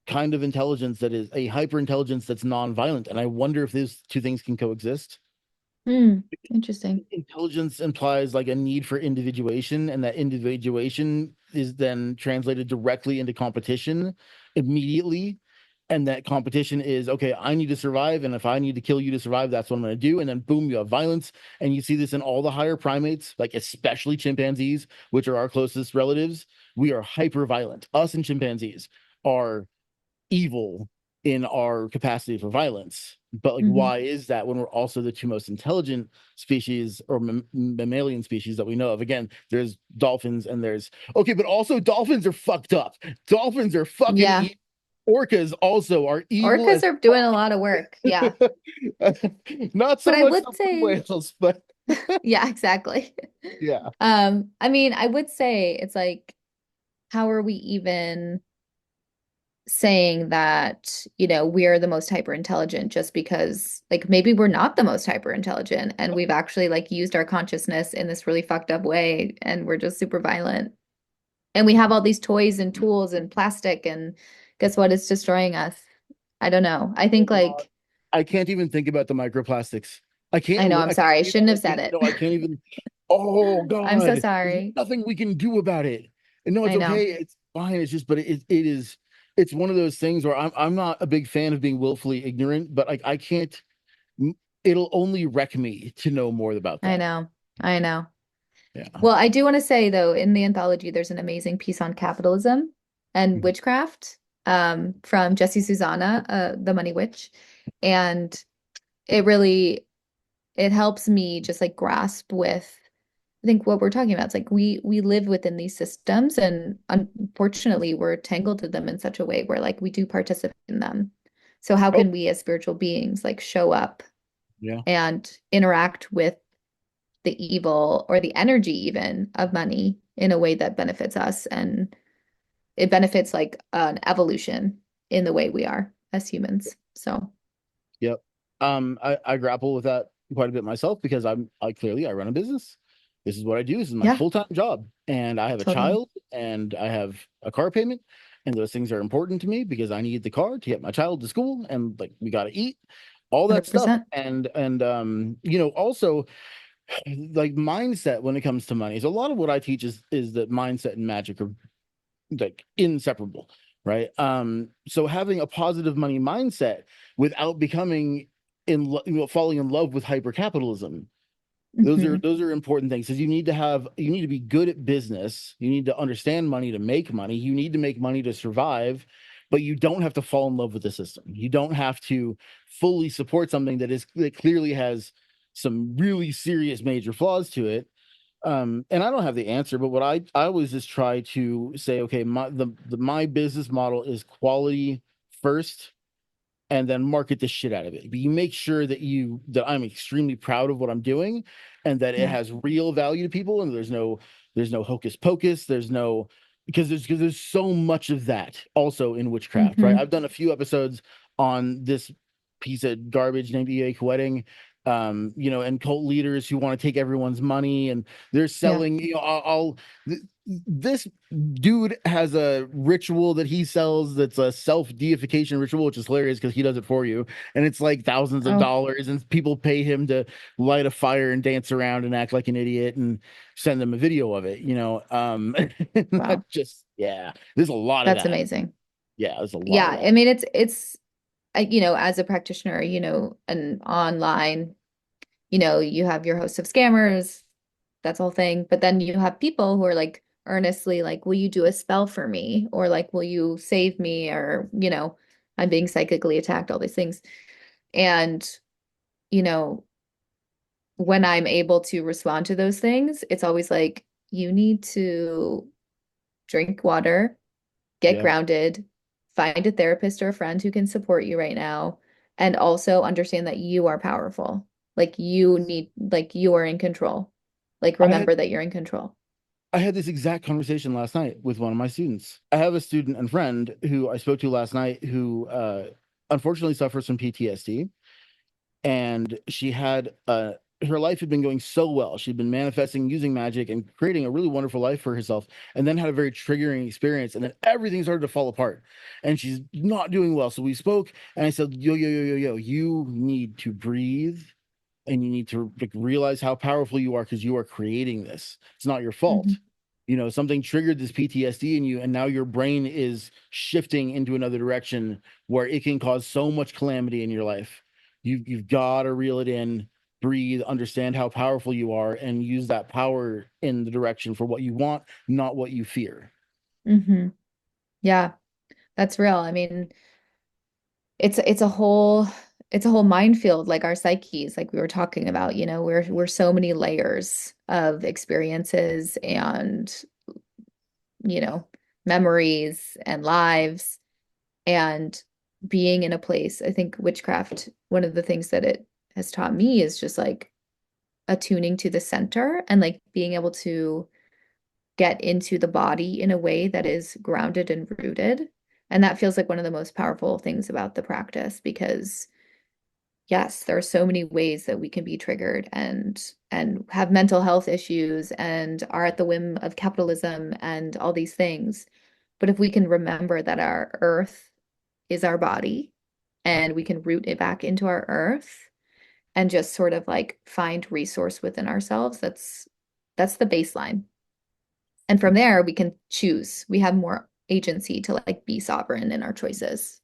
kind of intelligence that is a hyper intelligence that's non-violent. And I wonder if these two things can coexist. Hmm. Interesting. Intelligence implies like a need for individuation, and that individuation is then translated directly into competition immediately. And that competition is okay, I need to survive, and if I need to kill you to survive, that's what I'm going to do. And then boom, you have violence. And you see this in all the higher primates, like especially chimpanzees, which are our closest relatives. We are hyper violent. Us and chimpanzees are evil in our capacity for violence. But like, Hmm. why is that when we're also the two most intelligent species or mammalian species that we know of? Again, there's dolphins and there's okay, but also dolphins are fucked up. Dolphins are fucking Yeah. evil. Orcas also are evil Orcas as are doing a lot of work. Yeah. fuck. Not But so I much would the say, whales, but yeah, exactly. yeah. I mean, I would say it's like, how are we even saying that, we're the most hyper intelligent just because like maybe we're not the most hyper intelligent and we've actually like used our consciousness in this really fucked up way and we're just super violent. And we have all these toys and tools and plastic and guess what? It's destroying us. I don't know. I Oh think God. like I can't even think about the microplastics. I know, I'm I can't sorry. I even shouldn't have like said it. no, I can't even. Oh I'm so God, there's sorry. nothing we can do about it. And no, it's I know. okay. It's fine. It's just, but it is. It's one of those things where I'm not a big fan of being willfully ignorant, but like I can't. It'll only wreck me to know more about I that. know. I know. Yeah. Well, I do want to say though, in the anthology, there's an amazing piece on capitalism and Mhm. witchcraft from Jessie Susanna, the Money Witch. And it really it helps me just like grasp with I think what we're talking about. It's like we live within these systems and unfortunately we're tangled in them in such a way where like we do participate in them. So how Oh can we as spiritual beings like show up yeah. and interact with the evil or the energy even of money in a way that benefits us and it benefits like an evolution in the way we are as humans. So, Yep. I grapple with that quite a bit myself because I run a business. This is what I do. This is my yeah, full-time job. And I have a totally. child and I have a car payment. And those things are important to me because I need the car to get my child to school and like we gotta eat, all that stuff. 100%. And also like mindset when it comes to money. So a lot of what I teach is that mindset and magic are like inseparable, right? So having a positive money mindset without becoming falling in love with hypercapitalism, Hmm. those are important things because you need to be good at business, you need to understand money to make money, you need to make money to survive, but you don't have to fall in love with the system. You don't have to fully support something that clearly has some really serious major flaws to it. And I don't have the answer, but what I always just try to say, okay, my business model is quality first and then market the shit out of it. But you make sure that I'm extremely proud of what I'm doing and that it Yeah. has real value to people and there's no hocus pocus, there's no because there's so much of that also in witchcraft, right? Hmm. I've done a few episodes on this piece of garbage named EA Wedding, and cult leaders who want to take everyone's money and they're Yeah. selling, this dude has a ritual that he sells that's a self-deification ritual, which is hilarious because he does it for you. And it's like thousands of Oh, dollars, and people pay him to light a fire and dance around and act like an idiot and send them a video of it. wow. Yeah, there's a lot of That's that. amazing. Yeah, there's a lot of Yeah. I that. mean, it's, as a practitioner, and online, you have your host of scammers, that's the whole thing. But then you have people who are like earnestly like, will you do a spell for me? Or like, will you save me? Or, I'm being psychically attacked, all these things. And, you know, when I'm able to respond to those things, it's always like, you need to drink water, get Yeah. grounded, find a therapist or a friend who can support you right now, and also understand that you are powerful. Like you are in control. Like I had remember that you're in control. I had this exact conversation last night with one of my students. I have a student and friend who I spoke to last night who unfortunately suffers from PTSD, and she had her life had been going so well. She'd been manifesting using magic and creating a really wonderful life for herself, and then had a very triggering experience, and then everything started to fall apart, and she's not doing well. So we spoke, and I said, "Yo, yo, yo, yo, yo, you need to breathe." And you need to like realize how powerful you are because you are creating this. It's not your fault. Hmm. Something triggered this PTSD in you, and now your brain is shifting into another direction where it can cause so much calamity in your life. You've got to reel it in, breathe, understand how powerful you are, and use that power in the direction for what you want, not what you fear. Hmm. Yeah, that's real. I mean, it's a whole minefield, like our psyches, like we were talking about, we're so many layers of experiences and, you know, memories and lives and being in a place. I think witchcraft, one of the things that it has taught me is just like attuning to the center and like being able to get into the body in a way that is grounded and rooted. And that feels like one of the most powerful things about the practice because yes, there are so many ways that we can be triggered and have mental health issues and are at the whim of capitalism and all these things. But if we can remember that our earth is our body and we can root it back into our earth and just sort of like find resource within ourselves, that's the baseline. And from there we can choose. We have more agency to like be sovereign in our choices.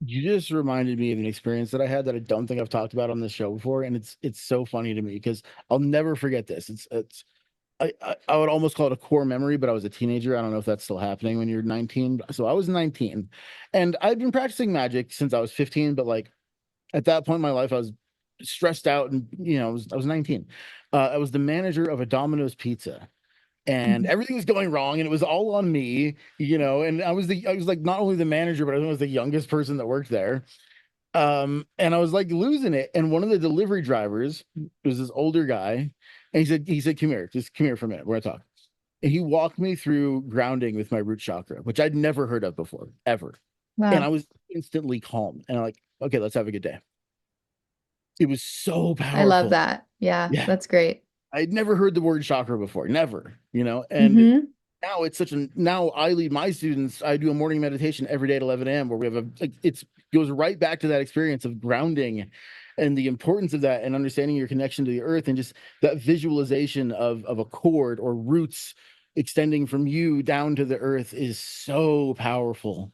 You just reminded me of an experience that I had that I don't think I've talked about on this show before, and it's so funny to me because I'll never forget this. It's I would almost call it a core memory, but I was a teenager. I don't know if that's still happening when you're 19. So I was 19, and I'd been practicing magic since I was 15. But like at that point in my life, I was stressed out, and I was 19. I was the manager of a Domino's Pizza, and Mhm. everything was going wrong, and it was all on me. And I was like not only the manager, but I was the youngest person that worked there. And I was like losing it. And one of the delivery drivers was this older guy, and he said, "Come here, just come here for a minute. We're gonna talk." And he walked me through grounding with my root chakra, which I'd never heard of before, ever. and I Wow. was instantly calm. And I'm like, okay, let's have a good day. It was so I love powerful. that. Yeah, Yeah. that's great. I'd never heard the word chakra before, never, and Hmm. now it's such a now I lead my students. I do a morning meditation every day at 11 a.m. where we have a like it's goes right back to that experience of grounding and the importance of that and understanding your connection to the earth and just that visualization of a cord or roots extending from you down to the earth is so powerful.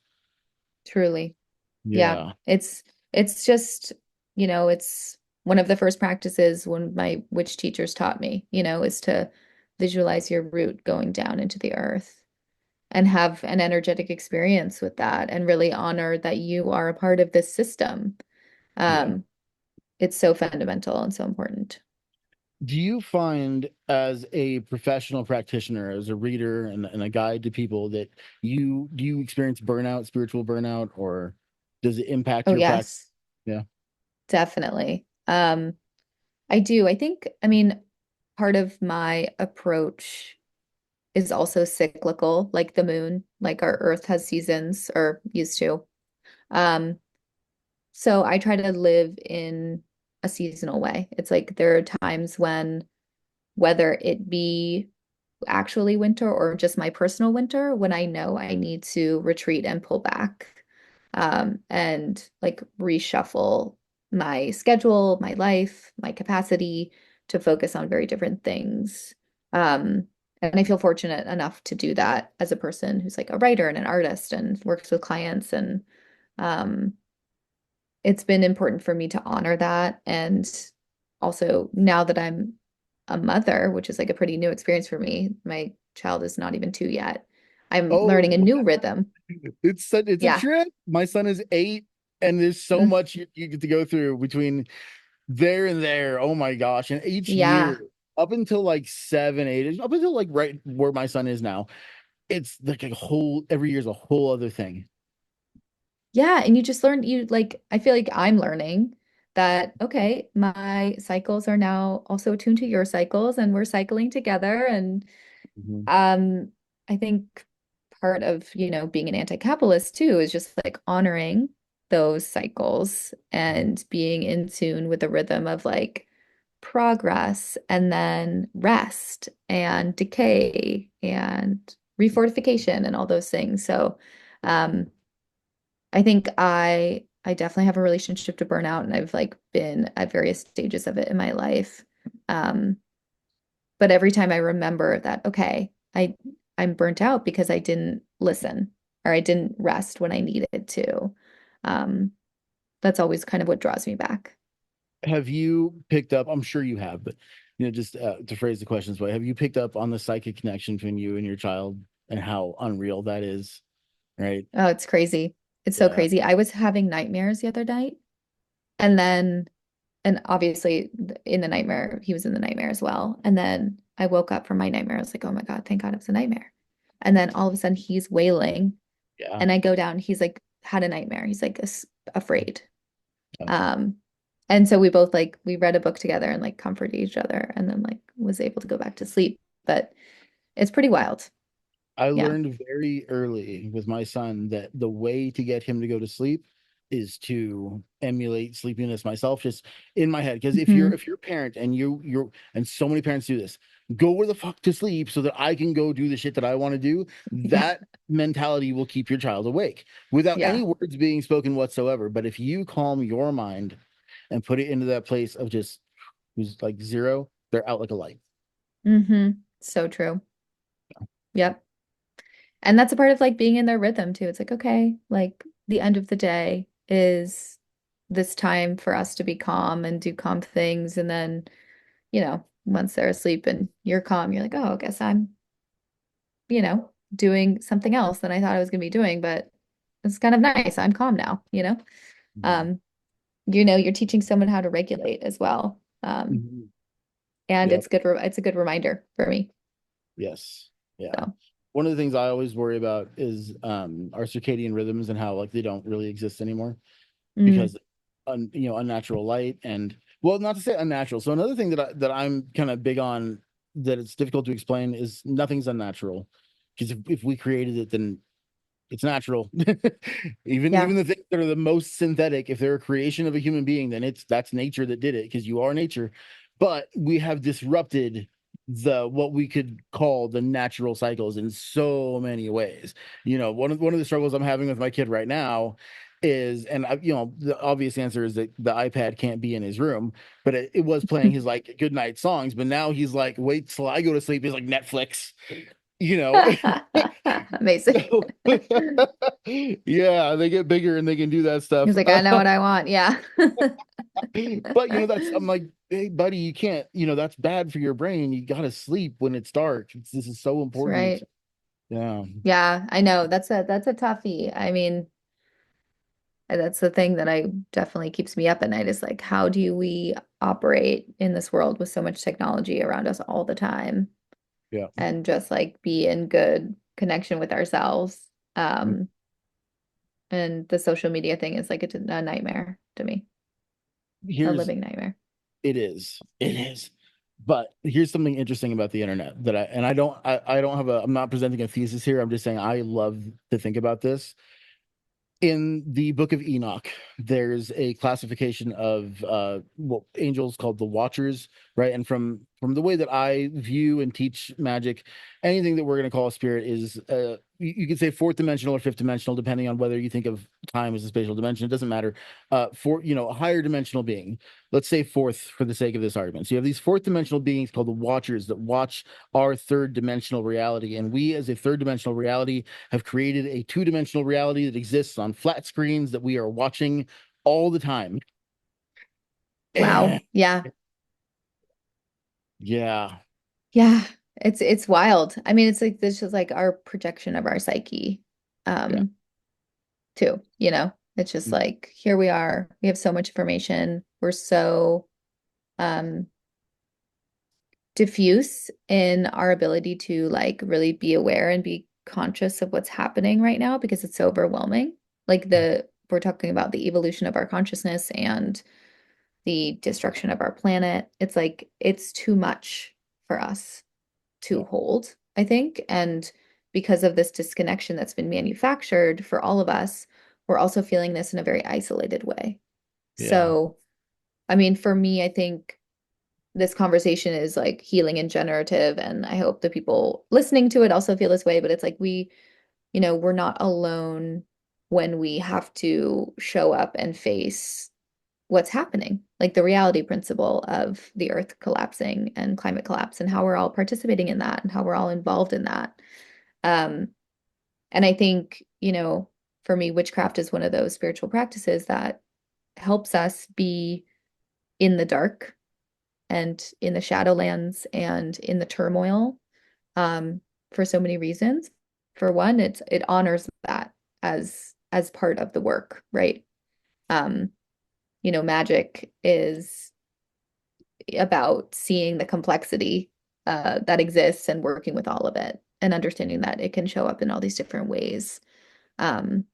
Truly. Yeah. Yeah. It's just, it's one of the first practices when my witch teachers taught me, is to visualize your root going down into the earth and have an energetic experience with that and really honor that you are a part of this system. Yeah. Um, it's so fundamental and so important. Do you find as a professional practitioner, as a reader and a guide to people that you do you experience burnout, spiritual burnout, or does it impact Oh, your practice? yes, Yeah. definitely. I do. I think, I mean, part of my approach is also cyclical, like the moon, like our Earth has seasons or used to. Um, so I try to live in a seasonal way. It's like there are times when, whether it be actually winter or just my personal winter, when I know I need to retreat and pull back, and like reshuffle my schedule, my life, my capacity to focus on very different things. And I feel fortunate enough to do that as a person who's like a writer and an artist and works with clients. And um, it's been important for me to honor that. And also, now that I'm a mother, which is like a pretty new experience for me, my child is not even 2 yet. I'm Oh, learning a new rhythm. it's a Yeah. trip. My son is 8, and there's so Mm, much you get to go through between there and there. Oh my gosh! And each yeah. year, up until like 7, 8, up until like right where my son is now, it's like a whole every year's a whole other thing. Yeah. And you just learn, I feel like I'm learning that, okay, my cycles are now also attuned to your cycles and we're cycling together. And Mhm. Um, I think part of, being an anti-capitalist too is just like honoring those cycles and being in tune with the rhythm of like progress and then rest and decay and refortification and all those things. So, um, I think I definitely have a relationship to burnout and I've like been at various stages of it in my life. Um, but every time I remember that, okay, I'm burnt out because I didn't listen or I didn't rest when I needed to. Um, that's always kind of what draws me back. Have you picked up? I'm sure you have, but just to phrase the questions, but have you picked up on the psychic connection between you and your child and how unreal that is? Right? Oh, it's crazy. It's so Yeah. crazy. I was having nightmares the other night, and then, and obviously in the nightmare, he was in the nightmare as well. And then I woke up from my nightmare. I was like, oh my God, thank God it was a nightmare. And then all of a sudden he's wailing, Yeah. and I go down. He's like, had a nightmare. He's like afraid. Yeah. Um, and so we both like we read a book together and like comforted each other and then like was able to go back to sleep. But it's pretty wild. I Yeah. learned very early with my son that the way to get him to go to sleep is to emulate sleepiness myself, just in my head. Because if you're Hmm. if you're a parent and you're and so many parents do this, go where the fuck to sleep so that I can go do the shit that I want to do. Yeah. That mentality will keep your child awake without any Yeah. words being spoken whatsoever. But if you calm your mind and put it into that place of just who's like zero, they're out like a light. Hmm. So true. Yep. And that's a part of like being in their rhythm too. It's like, okay, like the end of the day is this time for us to be calm and do calm things. And then, once they're asleep and you're calm, you're like, oh, I guess I'm, doing something else than I thought I was going to be doing, but it's kind of nice. I'm calm now. Mhm. Um, you're teaching someone how to regulate as well. Mhm. And Yep. it's a good reminder for me. Yes. Yeah. So, One of the things I always worry about is our circadian rhythms and how like they don't really exist anymore mm, because unnatural light and well, not to say unnatural. So another thing that I'm kind of big on that it's difficult to explain is nothing's unnatural because if we created it, then It's natural. Even Yeah, the things that are the most synthetic, if they're a creation of a human being, then that's nature that did it, because you are nature. But we have disrupted the what we could call the natural cycles in so many ways. One of the struggles I'm having with my kid right now is, and the obvious answer is that the iPad can't be in his room, but it was playing his like good night songs. But now he's like, wait till I go to sleep. He's like Netflix, you know. amazing. So yeah, they get bigger and they can do that stuff. He's like, I know what I want. Yeah, But that's, I'm like, hey buddy, you can't, that's bad for your brain. You gotta sleep when it's dark. This is so that's important. right. Yeah. Yeah, I know. That's a toughie. I mean, that's the thing that I definitely keeps me up at night is like, how do we operate in this world with so much technology around us all the time Yeah. and just like be in good connection with ourselves? Um, and the social media thing is like a nightmare to me, a Here's living nightmare. it is. But here's something interesting about the internet that I don't have I'm not presenting a thesis here. I'm just saying I love to think about this. In the book of Enoch, there's a classification of what angels called the Watchers, right? And from the way that I view and teach magic, anything that we're going to call a spirit is you could say fourth dimensional or fifth dimensional, depending on whether you think of time as a spatial dimension. It doesn't matter. For a higher dimensional being, let's say fourth for the sake of this argument. So you have these fourth dimensional beings called the Watchers that watch our third dimensional reality, and we as a third dimensional reality have created a two-dimensional reality that exists on flat screens that we are watching all the time. Wow. Yeah. Yeah, Yeah. It's wild. I mean, it's like this is like our projection of our psyche, yeah, um, too, you know? It's just like here we are. We have so much information. We're so um diffuse in our ability to like really be aware and be conscious of what's happening right now because it's so overwhelming. Like we're talking about the evolution of our consciousness and the destruction of our planet. It's like it's too much for us yeah, to hold, I think. And because of this disconnection that's been manufactured for all of us, we're also feeling this in a very isolated way. yeah. So, I mean, for me, I think this conversation is like healing and generative, and I hope the people listening to it also feel this way, but it's like we're not alone when we have to show up and face what's happening, like the reality principle of the earth collapsing and climate collapse and how we're all participating in that and how we're all involved in that. Um, and I think, for me, witchcraft is one of those spiritual practices that helps us be in the dark and in the shadowlands and in the turmoil um, for so many reasons. For one, it honors that as part of the work, right? Um, magic is about seeing the complexity that exists and working with all of it and understanding that it can show up in all these different ways. Um,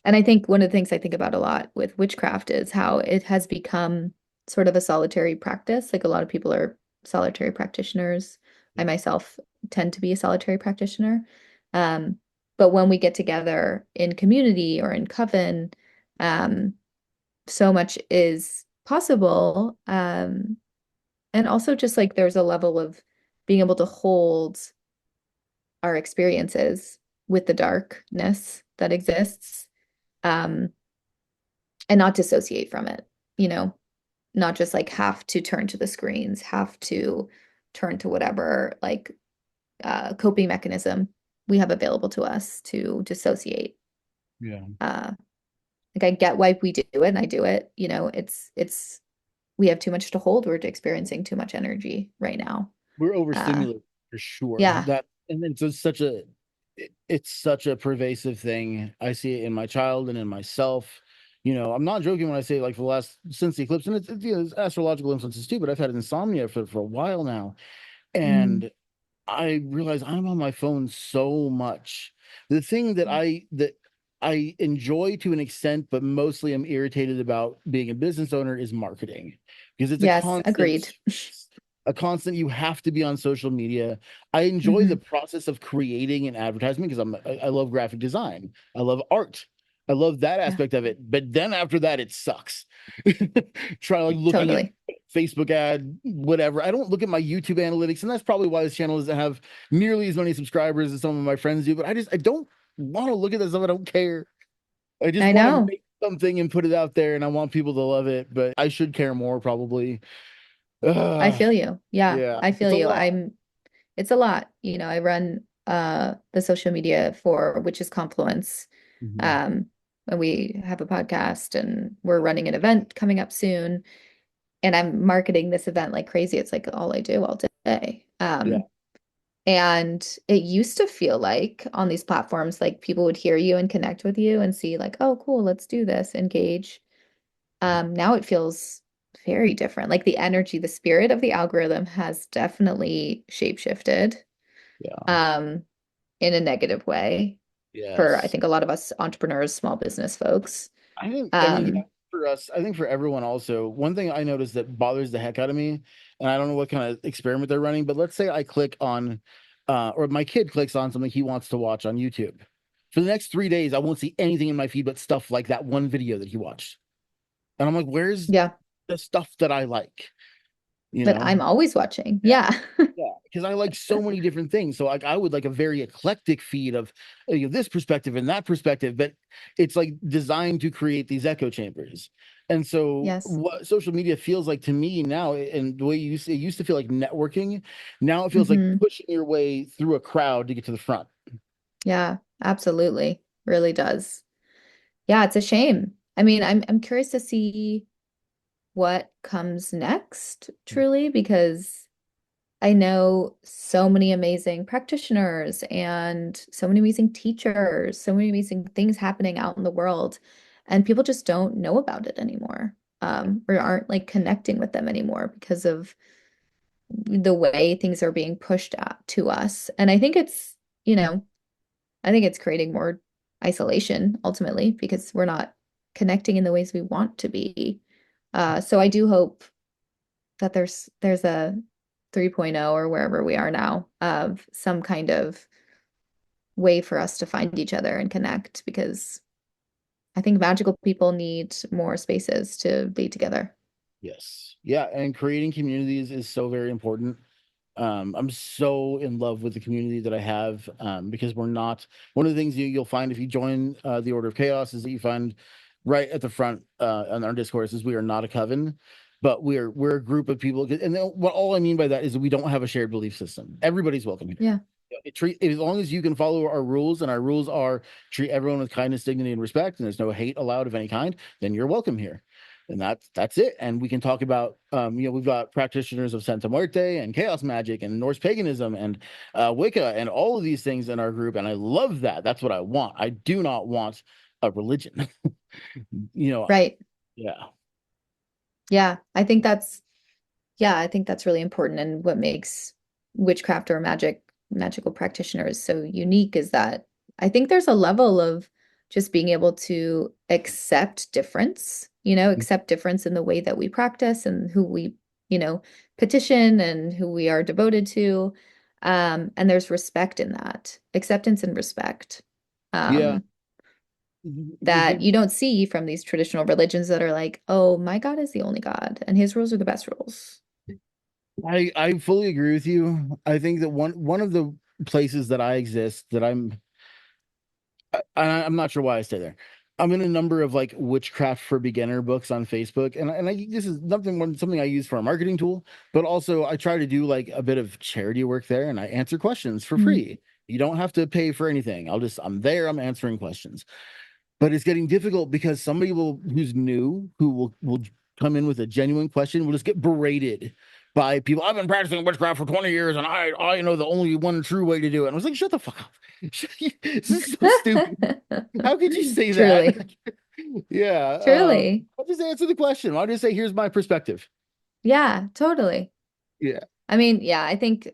and I think one of the things I think about a lot with witchcraft is how it has become sort of a solitary practice. Like a lot of people are solitary practitioners. I myself tend to be a solitary practitioner. Um, but when we get together in community or in coven, um, so much is possible. And also just like there's a level of being able to hold our experiences with the darkness that exists, um, and not dissociate from it, you know, not just like have to turn to the screens, have to turn to whatever like coping mechanism we have available to us to dissociate. Yeah. Uh, like I get why we do it and I do it, it's we have too much to hold. We're experiencing too much energy right now. We're Uh, overstimulated for sure. yeah. That and it's just it's such a pervasive thing. I see it in my child and in myself. I'm not joking when I say like for the last since the eclipse, and it's astrological influences too, but I've had insomnia for a while now. Mm, And I realize I'm on my phone so much. The thing that I enjoy to an extent, but mostly I'm irritated about being a business owner is marketing, because it's a yes, constant agreed. a constant. You have to be on social media. I enjoy the Hmm. process of creating an advertisement because I love graphic design. I love art. I love that Yeah, aspect of it. But then after that, it sucks. Try like looking at totally. Facebook ad, whatever. I don't look at my YouTube analytics, and that's probably why this channel doesn't have nearly as many subscribers as some of my friends do. But I don't want to look at that stuff. I don't care. I just I want to know. make something and put it out there, and I want people to love it. But I should care more, probably. I Ugh, feel you. Yeah, yeah, I it's feel a you. lot. It's a lot. I run the social media for Witches Confluence. Mhm. Um, and we have a podcast and we're running an event coming up soon. And I'm marketing this event like crazy. It's like all I do all day. Yeah, And it used to feel like on these platforms, like people would hear you and connect with you and see like, oh, cool, let's do this, engage. Now it feels very different. Like the energy, the spirit of the algorithm has definitely shapeshifted yeah, um, in a negative way for I yes. think a lot of us entrepreneurs, small business folks. I mean, yeah, Um, for us, I think for everyone also, one thing I noticed that bothers the heck out of me, and I don't know what kind of experiment they're running, but let's say I click on, or my kid clicks on something he wants to watch on YouTube. For the next 3 days, I won't see anything in my feed but stuff like that one video that he watched. And I'm like, where's yeah, the stuff that I like? You but know? I'm always watching. Yeah. Yeah. Yeah, because I like so many different things. So like I would like a very eclectic feed of this perspective and that perspective, but it's like designed to create these echo chambers. And so Yes. what social media feels like to me now, and the way it used to feel like networking, now it feels like Hmm. pushing your way through a crowd to get to the front. Yeah, absolutely. Really does. Yeah, it's a shame. I mean, I'm curious to see what comes next, truly, because I know so many amazing practitioners and so many amazing teachers, so many amazing things happening out in the world, and people just don't know about it anymore, or aren't like connecting with them anymore because of the way things are being pushed at to us. And I think you know, I think it's creating more isolation ultimately because we're not connecting in the ways we want to be. So I do hope that there's a 3.0 or wherever we are now of some kind of way for us to find each other and connect because I think magical people need more spaces to be together. Yes. Yeah, and creating communities is so very important. I'm so in love with the community that I have, because we're not one of the things you'll find if you join the Order of Chaos is that you find right at the front on our discourse is we are not a coven, but we're a group of people. And then what all I mean by that is that we don't have a shared belief system. Everybody's welcome here. Yeah, As long as you can follow our rules, and our rules are treat everyone with kindness, dignity, and respect, and there's no hate allowed of any kind, then you're welcome here. And that's it. And we can talk about we've got practitioners of Santa Muerte and chaos magic and Norse paganism and Wicca and all of these things in our group. And I love that. That's what I want. I do not want a religion. you know, right. yeah. Yeah, I think that's really important. And what makes witchcraft or magical practitioners so unique is that I think there's a level of just being able to accept difference, accept difference in the way that we practice and who we, you know, petition and who we are devoted to. And there's respect in that, acceptance and respect. Yeah. Um, The that big you don't see from these traditional religions that are like, oh, my God is the only God and his rules are the best rules. I fully agree with you. I think that one of the places that I exist that I'm not sure why I stay there. I'm in a number of like witchcraft for beginner books on Facebook, and this is something I use for a marketing tool, but also I try to do like a bit of charity work there, and I answer questions for Mm. free. You don't have to pay for anything. I'm there. I'm answering questions, but it's getting difficult because somebody who's new who will come in with a genuine question will just get berated by people. I've been practicing witchcraft for 20 years and I know the only one true way to do it. And I was like, shut the fuck up. This is so stupid. How could you say that? Truly, Yeah. truly. I'll just answer the question. I'll just say, here's my perspective. Yeah, totally. Yeah. I mean, yeah, I think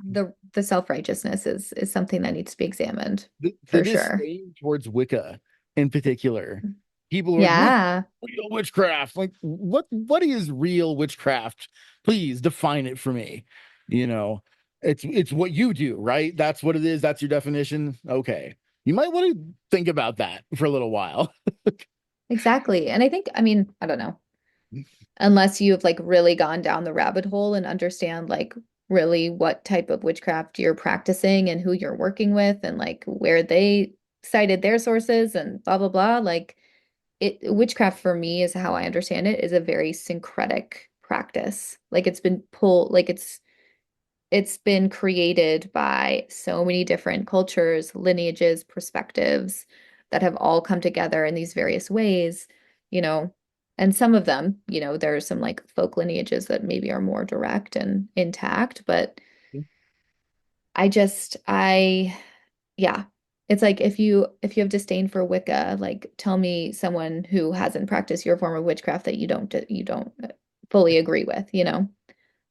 the self-righteousness is something that needs to be examined The for sure. disdain towards Wicca in particular People are like, what Yeah, real witchcraft? Like, what is real witchcraft? Please define it for me. You know, it's what you do, right? That's what it is. That's your definition. Okay. You might want to think about that for a little while. exactly. And I think, I mean, I don't know, unless you've like really gone down the rabbit hole and understand like really what type of witchcraft you're practicing and who you're working with and like where they cited their sources and blah blah blah. Like it witchcraft for me is how I understand it is a very syncretic practice. Like it's been pulled, like it's been created by so many different cultures, lineages, perspectives that have all come together in these various ways, you know. And some of them, you know, there are some like folk lineages that maybe are more direct and intact, but yeah. It's like if you have disdain for Wicca, like tell me someone who hasn't practiced your form of witchcraft that you don't fully agree with, you know.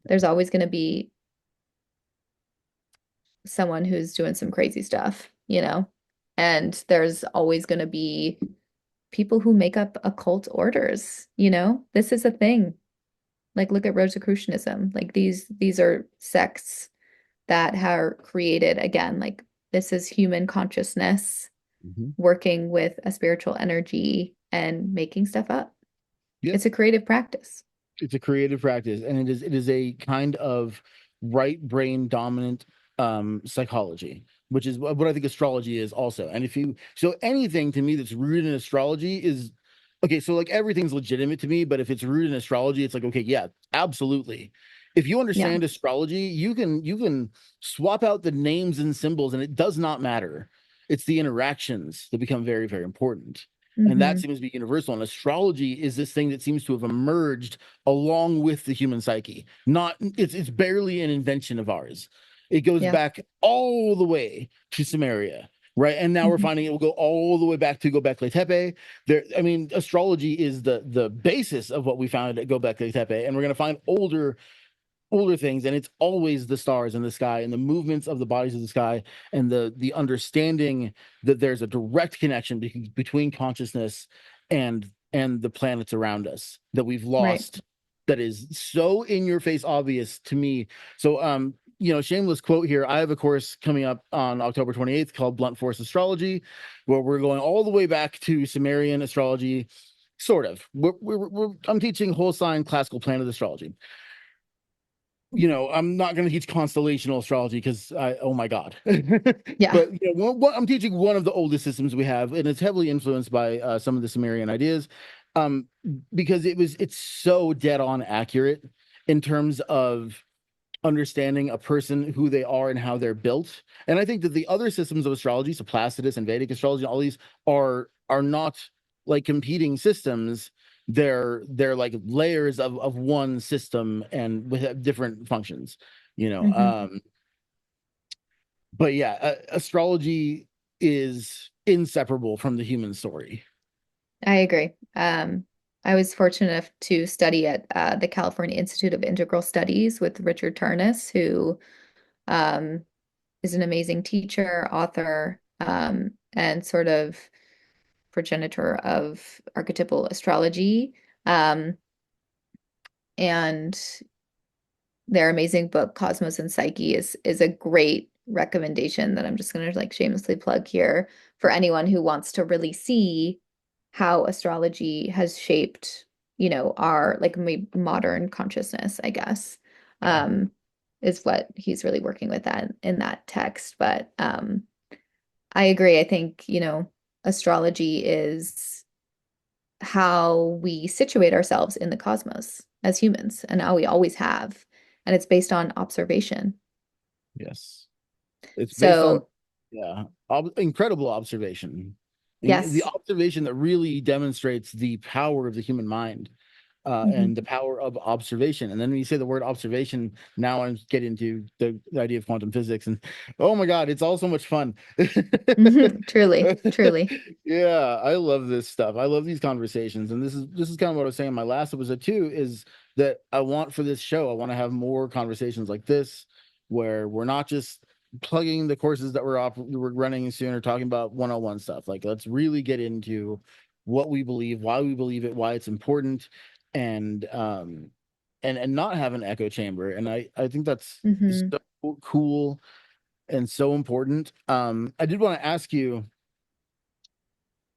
There's always going to be someone who's doing some crazy stuff, you know? And there's always going to be people who make up occult orders, you know? This is a thing. Like look at Rosicrucianism. Like these are sects that are created again, like this is human consciousness Mhm. working with a spiritual energy and making stuff up. Yep. It's a creative practice. It's a creative practice, and it is a kind of right brain dominant psychology, which is what I think astrology is also. And if you so anything to me that's rooted in astrology is okay, so like everything's legitimate to me, but if it's rooted in astrology, it's like, okay, yeah, absolutely. If you Yeah. understand astrology, you can swap out the names and symbols, and it does not matter. It's the interactions that become very, very important. And that Hmm. seems to be universal. And astrology is this thing that seems to have emerged along with the human psyche. Not it's barely an invention of ours. It goes Yeah. back all the way to Sumeria, right? And now we're Hmm. finding it will go all the way back to Göbekli Tepe. There, I mean, astrology is the basis of what we found at Göbekli Tepe, and we're going to find older things, and it's always the stars in the sky and the movements of the bodies of the sky and the understanding that there's a direct connection between consciousness and the planets around us that we've Right. lost, that is so in your face obvious to me. So shameless quote here, I have a course coming up on October 28th called Blunt Force Astrology, where we're going all the way back to Sumerian astrology. Sort of. I'm teaching whole sign classical planet astrology. I'm not going to teach constellational astrology because oh my God. Yeah. But I'm teaching one of the oldest systems we have, and it's heavily influenced by some of the Sumerian ideas, um, because it's so dead on accurate in terms of understanding a person, who they are, and how they're built. And I think that the other systems of astrology, so Placidus and Vedic astrology, all these are not like competing systems. They're like layers of one system and with different functions, you know. Hmm. But yeah, astrology is inseparable from the human story. I agree. I was fortunate enough to study at the California Institute of Integral Studies with Richard Tarnas, who um, is an amazing teacher, author, and sort of progenitor of archetypal astrology. Um, and their amazing book, Cosmos and Psyche, is a great recommendation that I'm just going to like shamelessly plug here for anyone who wants to really see how astrology has shaped, you know, our like modern consciousness, I guess, um, is what he's really working with that in that text. But I agree. I think, you know, astrology is how we situate ourselves in the cosmos as humans and how we always have. And it's based on observation. Yes. It's based on, So, yeah, incredible observation, and the yes. observation that really demonstrates the power of the human mind, Hmm. and the power of observation. And then when you say the word observation, now I'm getting into the idea of quantum physics, and oh my God, it's all so much fun. Truly, truly. Yeah, I love this stuff. I love these conversations, and this is kind of what I was saying in my last episode too. Is that I want for this show, I want to have more conversations like this, where we're not just plugging the courses that we're running soon or talking about one-on-one stuff. Like let's really get into what we believe, why we believe it, why it's important, and and not have an echo chamber. And I think that's Hmm. so cool and so important. I did want to ask you,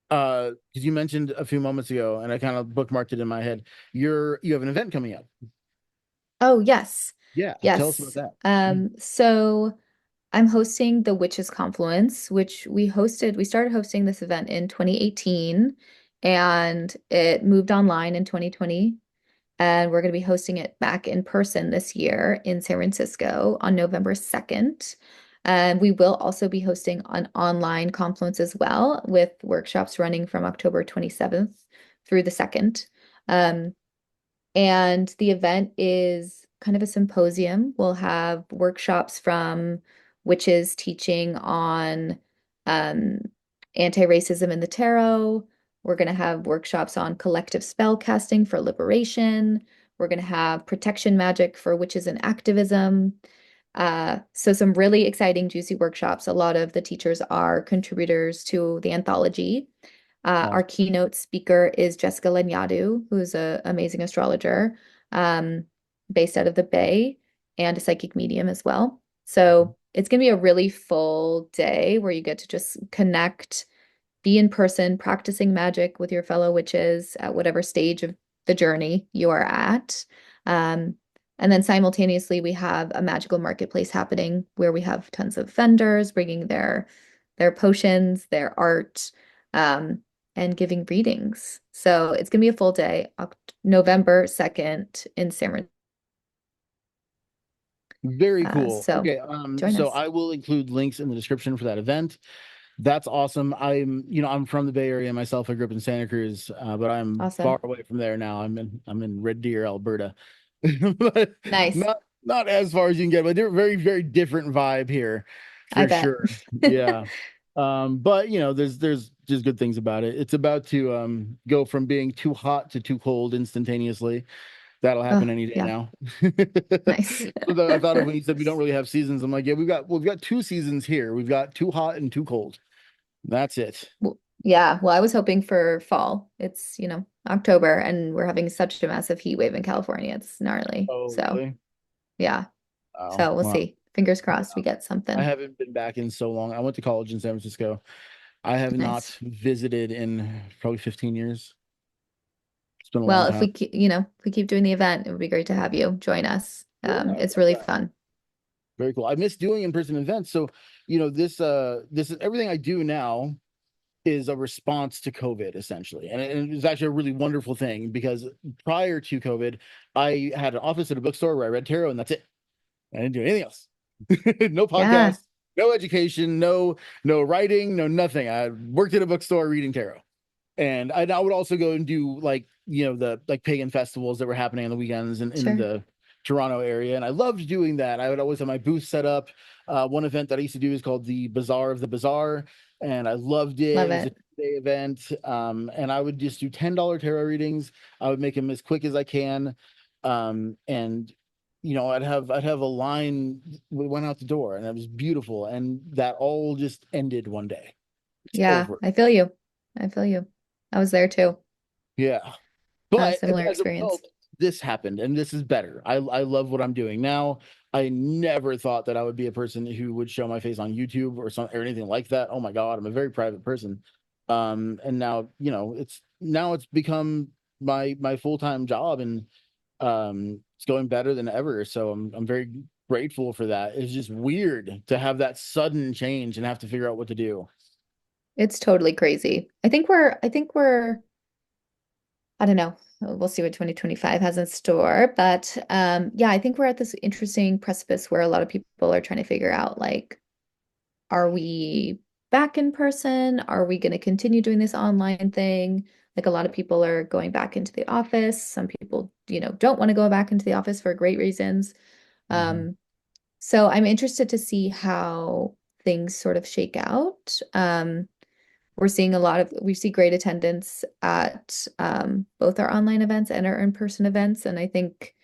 because you mentioned a few moments ago, and I kind of bookmarked it in my head. You have an event coming up. Oh, yes. Yeah, tell us about Yes. that. So I'm hosting the Witches Confluence, which we started hosting this event in 2018 and it moved online in 2020. And we're going to be hosting it back in person this year in San Francisco on November 2nd. And we will also be hosting an online confluence as well, with workshops running from October 27th through the 2nd. Um, and the event is kind of a symposium. We'll have workshops from witches teaching on um, anti-racism in the tarot. We're going to have workshops on collective spell casting for liberation. We're going to have protection magic for witches and activism. So some really exciting, juicy workshops. A lot of the teachers are contributors to the anthology. Our Awesome. keynote speaker is Jessica Lanyadoo, who's an amazing astrologer, um, based out of the Bay and a psychic medium as well. So it's going to be a really full day where you get to just connect, be in person, practicing magic with your fellow witches at whatever stage of the journey you are at. Um, and then simultaneously, we have a magical marketplace happening where we have tons of vendors bringing their potions, their art, um, and giving readings. So it's gonna be a full day, November 2nd in San Francisco. Very cool. So Okay, join so us. I will include links in the description for that event. That's awesome. I'm from the Bay Area myself. I grew up in Santa Cruz, but I'm far Awesome. away from there now. I'm in Red Deer, Alberta, but Nice. not as far as you can get. But they're very very different vibe here, I for bet. sure. Yeah. But there's just good things about it. It's about to go from being too hot to too cold instantaneously. That'll happen Oh, any day yeah. now. Nice. I thought of when you said we don't really have seasons. I'm like, yeah, we've got two seasons here. We've got too hot and too cold. That's it. Yeah, well, I was hoping for fall. It's, October and we're having such a massive heat wave in California. It's gnarly. Oh, So, really? yeah. Oh, So we'll well, see. Fingers yeah. crossed we get I something. haven't been back in so long. I went to college in San Francisco. I have not Nice. visited in probably 15 years. It's been a long Well, if time. we keep doing the event, it would be great to have you join us. Yeah, I would It's love really that. fun. Very cool. I miss doing in-person events. So, this is everything I do now is a response to COVID, essentially. And it's actually a really wonderful thing because prior to COVID, I had an office at a bookstore where I read tarot and that's it. I didn't do anything else. No Yeah, podcasts, no education, no writing, no nothing. I worked at a bookstore reading tarot. And I would also go and do like, the like pagan festivals that were happening on the weekends in sure. the Toronto area. And I loved doing that. I would always have my booth set up. One event that I used to do is called the Bazaar of the Bazaar. And I loved it. Love It was a it. day event. And I would just do $10 tarot readings. I would make them as quick as I can. And I'd have a line that went out the door and it was beautiful. And that all just ended one day. It's Yeah, over. I feel you. I feel you. I was there too. Yeah. A But similar as a experience. result, this happened, and this is better. I love what I'm doing now. I never thought that I would be a person who would show my face on YouTube or anything like that. Oh my God, I'm a very private person. And now, it's become my full-time job, and it's going better than ever. So I'm very grateful for that. It's just weird to have that sudden change and have to figure out what to do. It's totally crazy. I think we're I don't know. We'll see what 2025 has in store. But yeah, I think we're at this interesting precipice where a lot of people are trying to figure out like, are we back in person? Are we going to continue doing this online thing? Like a lot of people are going back into the office. Some people, don't want to go back into the office for great reasons. Mhm. Um, so I'm interested to see how things sort of shake out. We see great attendance at both our online events and our in-person events. And I think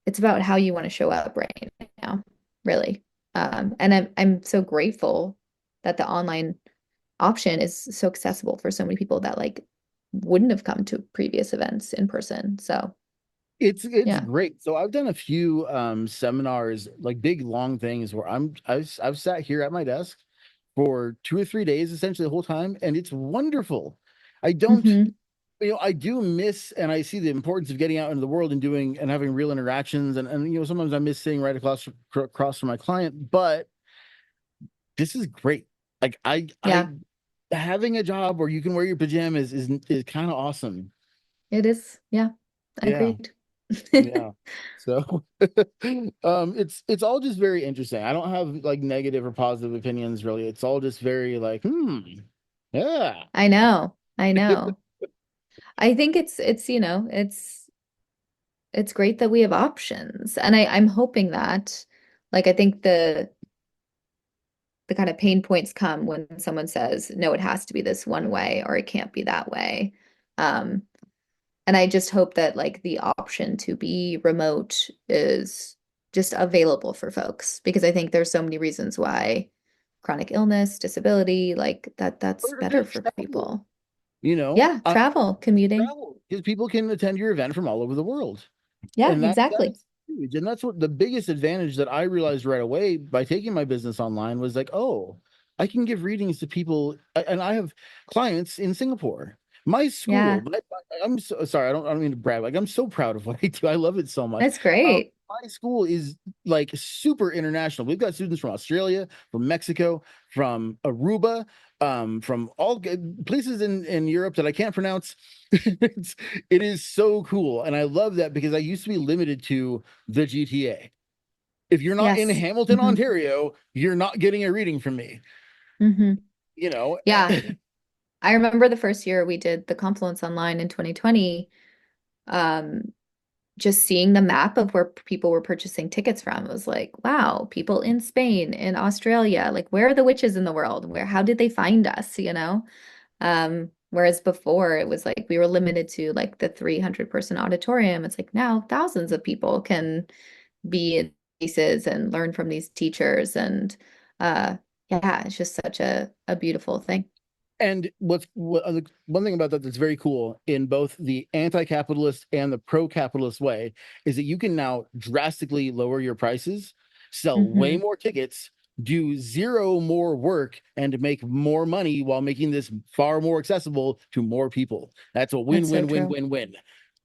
it's about how you want to show up right now, really. And I'm so grateful that the online option is so accessible for so many people that like wouldn't have come to previous events in person. So It's yeah. great. So I've done a few seminars, like big long things where I've sat here at my desk for 2 or 3 days, essentially the whole time, and it's wonderful. I don't, Hmm. I do miss, and I see the importance of getting out into the world and doing and having real interactions, and sometimes I miss sitting right across from my client, but this is great. Like I Yeah, having a job where you can wear your pajamas is kind of awesome. it is. Yeah, Yeah. agreed. Yeah. So it's all just very interesting. I don't have like negative or positive opinions really. It's all just very like, yeah. I know. I know. I think it's great that we have options. And I'm hoping that, like, I think the kind of pain points come when someone says, no, it has to be this one way or it can't be that way. Um, and I just hope that like the option to be remote is just available for folks because I think there's so many reasons why chronic illness, disability, like that's Or better just for travel, people. you know? Yeah, travel, commuting. Travel because people can attend your event from all over the world. Yeah, And that exactly. is huge. And that's what the biggest advantage that I realized right away by taking my business online was like, oh, I can give readings to people, and I have clients in Singapore. My school, Yeah, I'm so sorry, I don't mean to brag. Like I'm so proud of what I do. I love it so much. that's great. My school is like super international. We've got students from Australia, from Mexico, from Aruba, from all places in Europe that I can't pronounce. It is so cool. And I love that because I used to be limited to the GTA. If you're not in Yes. Hamilton, Hmm. Ontario, you're not getting a reading from me, Hmm. you know? Yeah. I remember the first year we did the Confluence online in 2020, um, just seeing the map of where people were purchasing tickets from. It was like, wow, people in Spain, in Australia, like where are the witches in the world? How did they find us, you know? Whereas before it was like we were limited to like the 300-person auditorium. It's like now thousands of people can be in spaces and learn from these teachers. And yeah, it's just such a beautiful thing. And one thing about that that's very cool in both the anti-capitalist and the pro-capitalist way is that you can now drastically lower your prices, sell way Hmm. more tickets, do zero more work, and make more money while making this far more accessible to more people. That's a That's so true. win-win-win-win-win.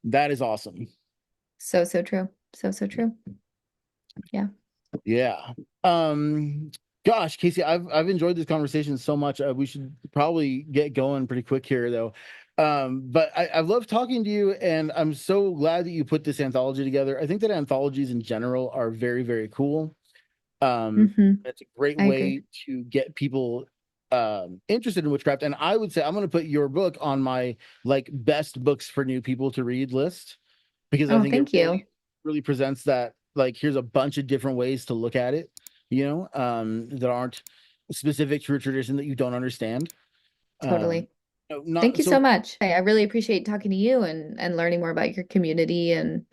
That is awesome. So, so true. So, so true. Yeah. Yeah. Um, gosh, Casey, I've enjoyed this conversation so much. We should probably get going pretty quick here, though. But I've loved talking to you, and I'm so glad that you put this anthology together. I think that anthologies in general are very, very cool. Hmm. It's a great I agree. way to get people interested in witchcraft. And I would say I'm going to put your book on my like best books for new people to read list because I Oh, think it thank you. really presents that like here's a bunch of different ways to look at it, that aren't specific to a tradition that you don't understand. Um, Totally. Thank not you so so much. I really appreciate talking to you and learning more about your community and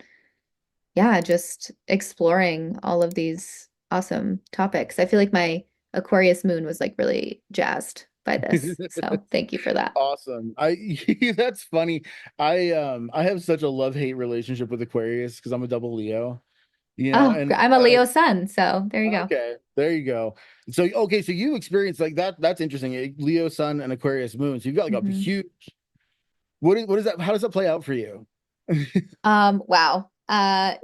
yeah, just exploring all of these awesome topics. I feel like my Aquarius moon was like really jazzed by this. So thank you for that. awesome. I that's funny. I have such a love-hate relationship with Aquarius because I'm a double Leo, Oh, and I'm a Leo sun, so there you go. okay, there you go. So okay, so you experienced like that. That's interesting. Leo Sun and Aquarius Moon. So you've got like a Hmm. huge. What is that? How does that play out for you? Wow.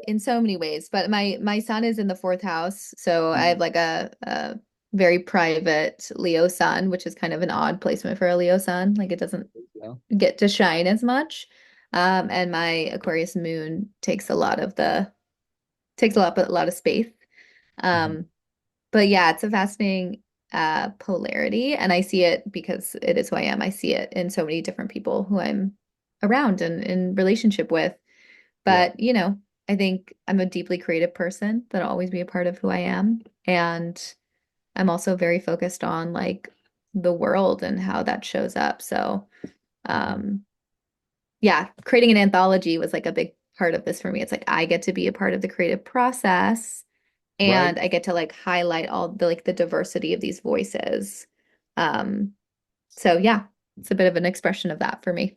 In so many ways, but my son is in the fourth house, so I have like a very private Leo sun, which is kind of an odd placement for a Leo sun. Like it doesn't Yeah. get to shine as much. And my Aquarius moon takes a lot of space. Mhm. Um, but yeah, it's a fascinating polarity, and I see it because it is who I am. I see it in so many different people who I'm around and in relationship with. Yeah. But, I think I'm a deeply creative person. That'll always be a part of who I am. And I'm also very focused on like the world and how that shows up. So, Mhm. um, yeah, creating an anthology was like a big part of this for me. It's like I get to be a part of the creative process Right. and I get to like highlight all the like the diversity of these voices. Um, so yeah, it's a bit of an expression of that for me.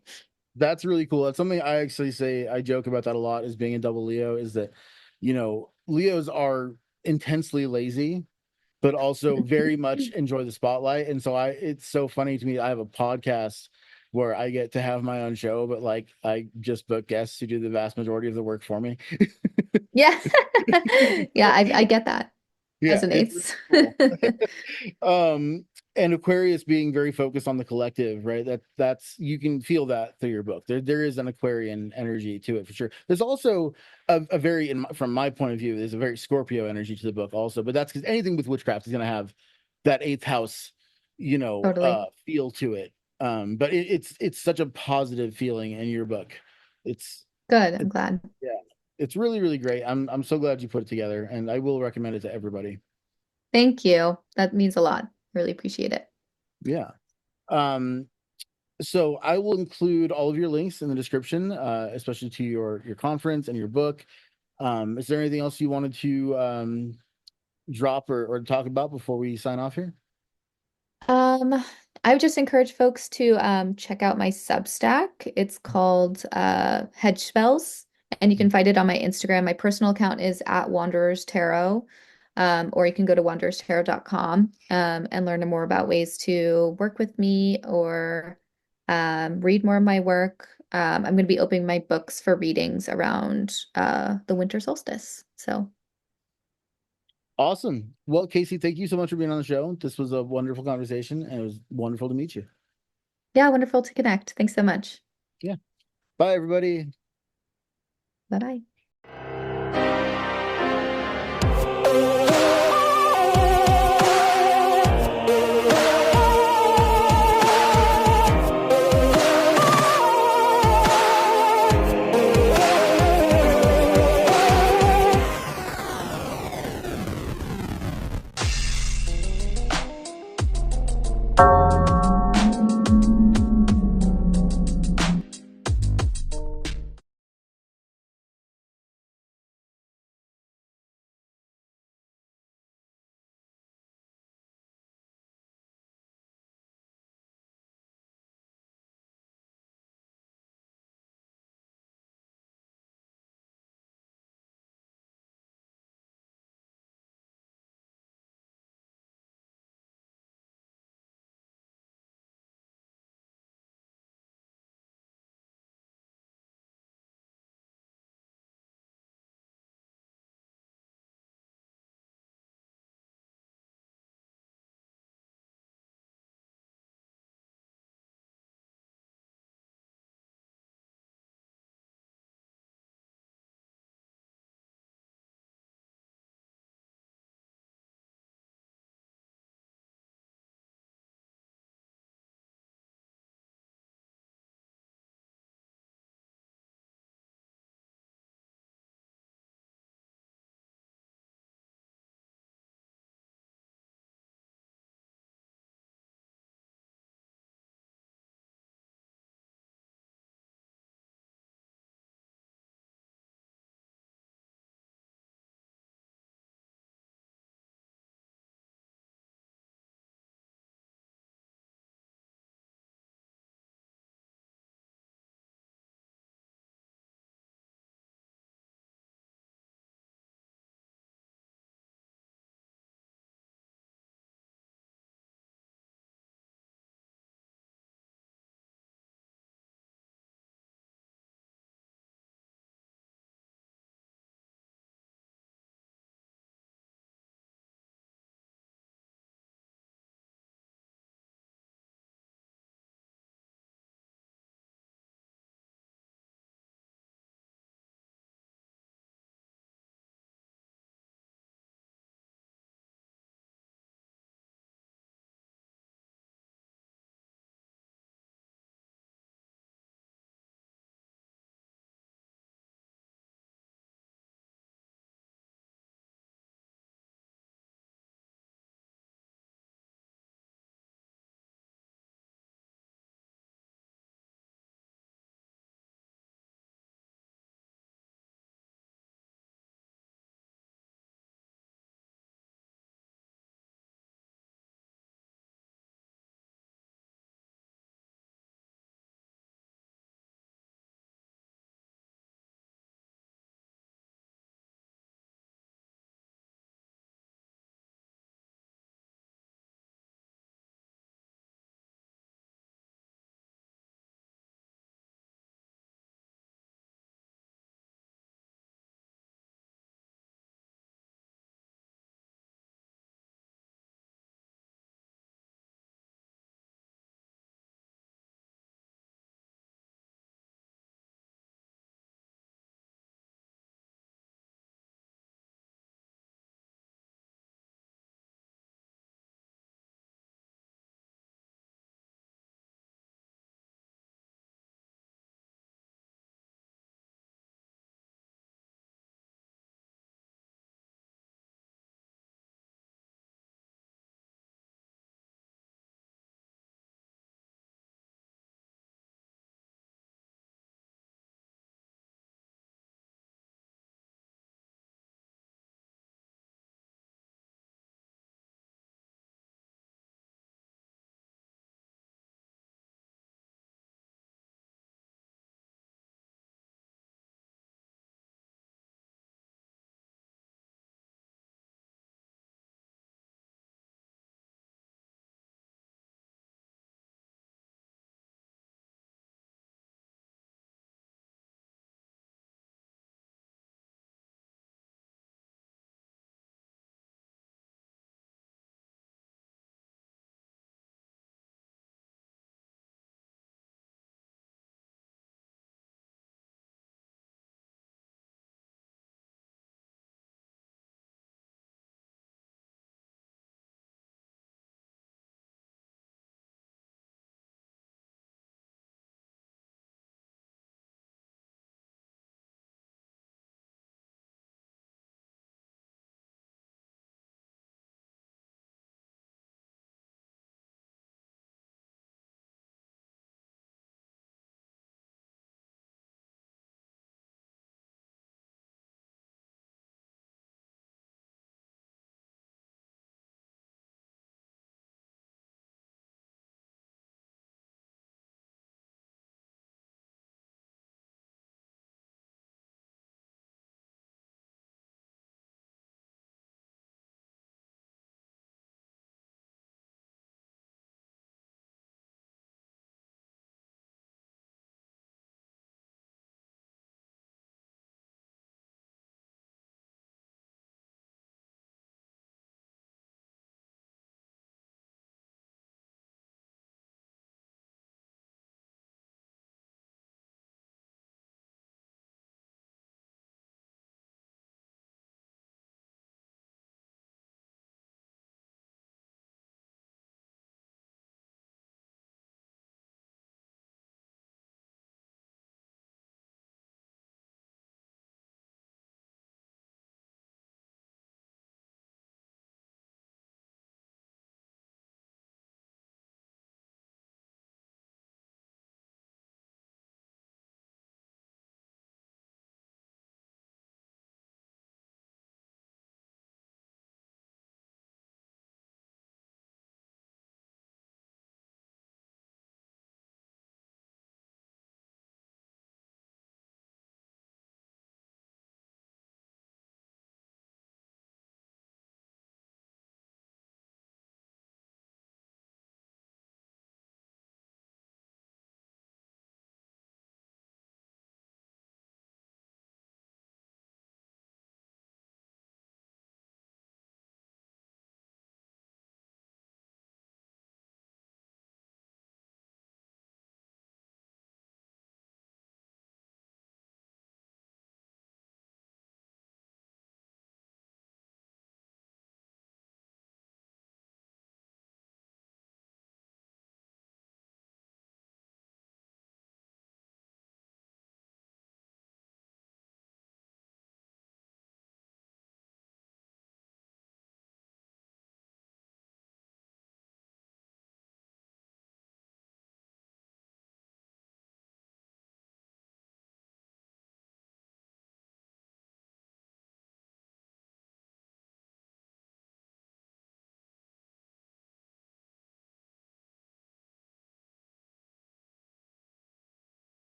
That's really cool. That's something I actually say, I joke about that a lot, as being a double Leo, is that, Leos are intensely lazy, but also very much enjoy the spotlight. And so it's so funny to me. I have a podcast where I get to have my own show, but like I just book guests who do the vast majority of the work for me. Yeah. Yeah, I get that. Yeah, it's really Resonates. cool. um and Aquarius being very focused on the collective, right? That's you can feel that through your book. There is an Aquarian energy to it for sure. There's also a very from my point of view, there's a very Scorpio energy to the book also, but that's because anything with witchcraft is going to have that eighth house, Totally. feel to it. But it's such a positive feeling in your book. It's Good. I'm it, glad. yeah, it's really, really great. I'm so glad you put it together, and I will recommend it to everybody. Thank you. That means a lot. Really appreciate it. Yeah. Um, so I will include all of your links in the description, especially to your conference and your book. Is there anything else you wanted to drop or talk about before we sign off here? Um, I would just encourage folks to check out my Substack. It's called Hedge Spells, and you can find it on my Instagram. My personal account is at Wanderers Tarot, or you can go to wandererstarot.com and learn more about ways to work with me or read more of my work. I'm going to be opening my books for readings around the winter solstice. So, Awesome. Well, Casey, thank you so much for being on the show. This was a wonderful conversation, and it was wonderful to meet you. yeah, wonderful to connect. Thanks so much. Yeah. Bye, everybody. Bye bye.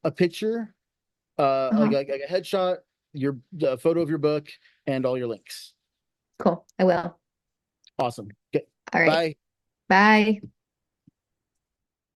A picture, Uh-huh. like a headshot, your photo of your book, and all your links. Cool. I will. Awesome. Okay. All right. Bye. Bye.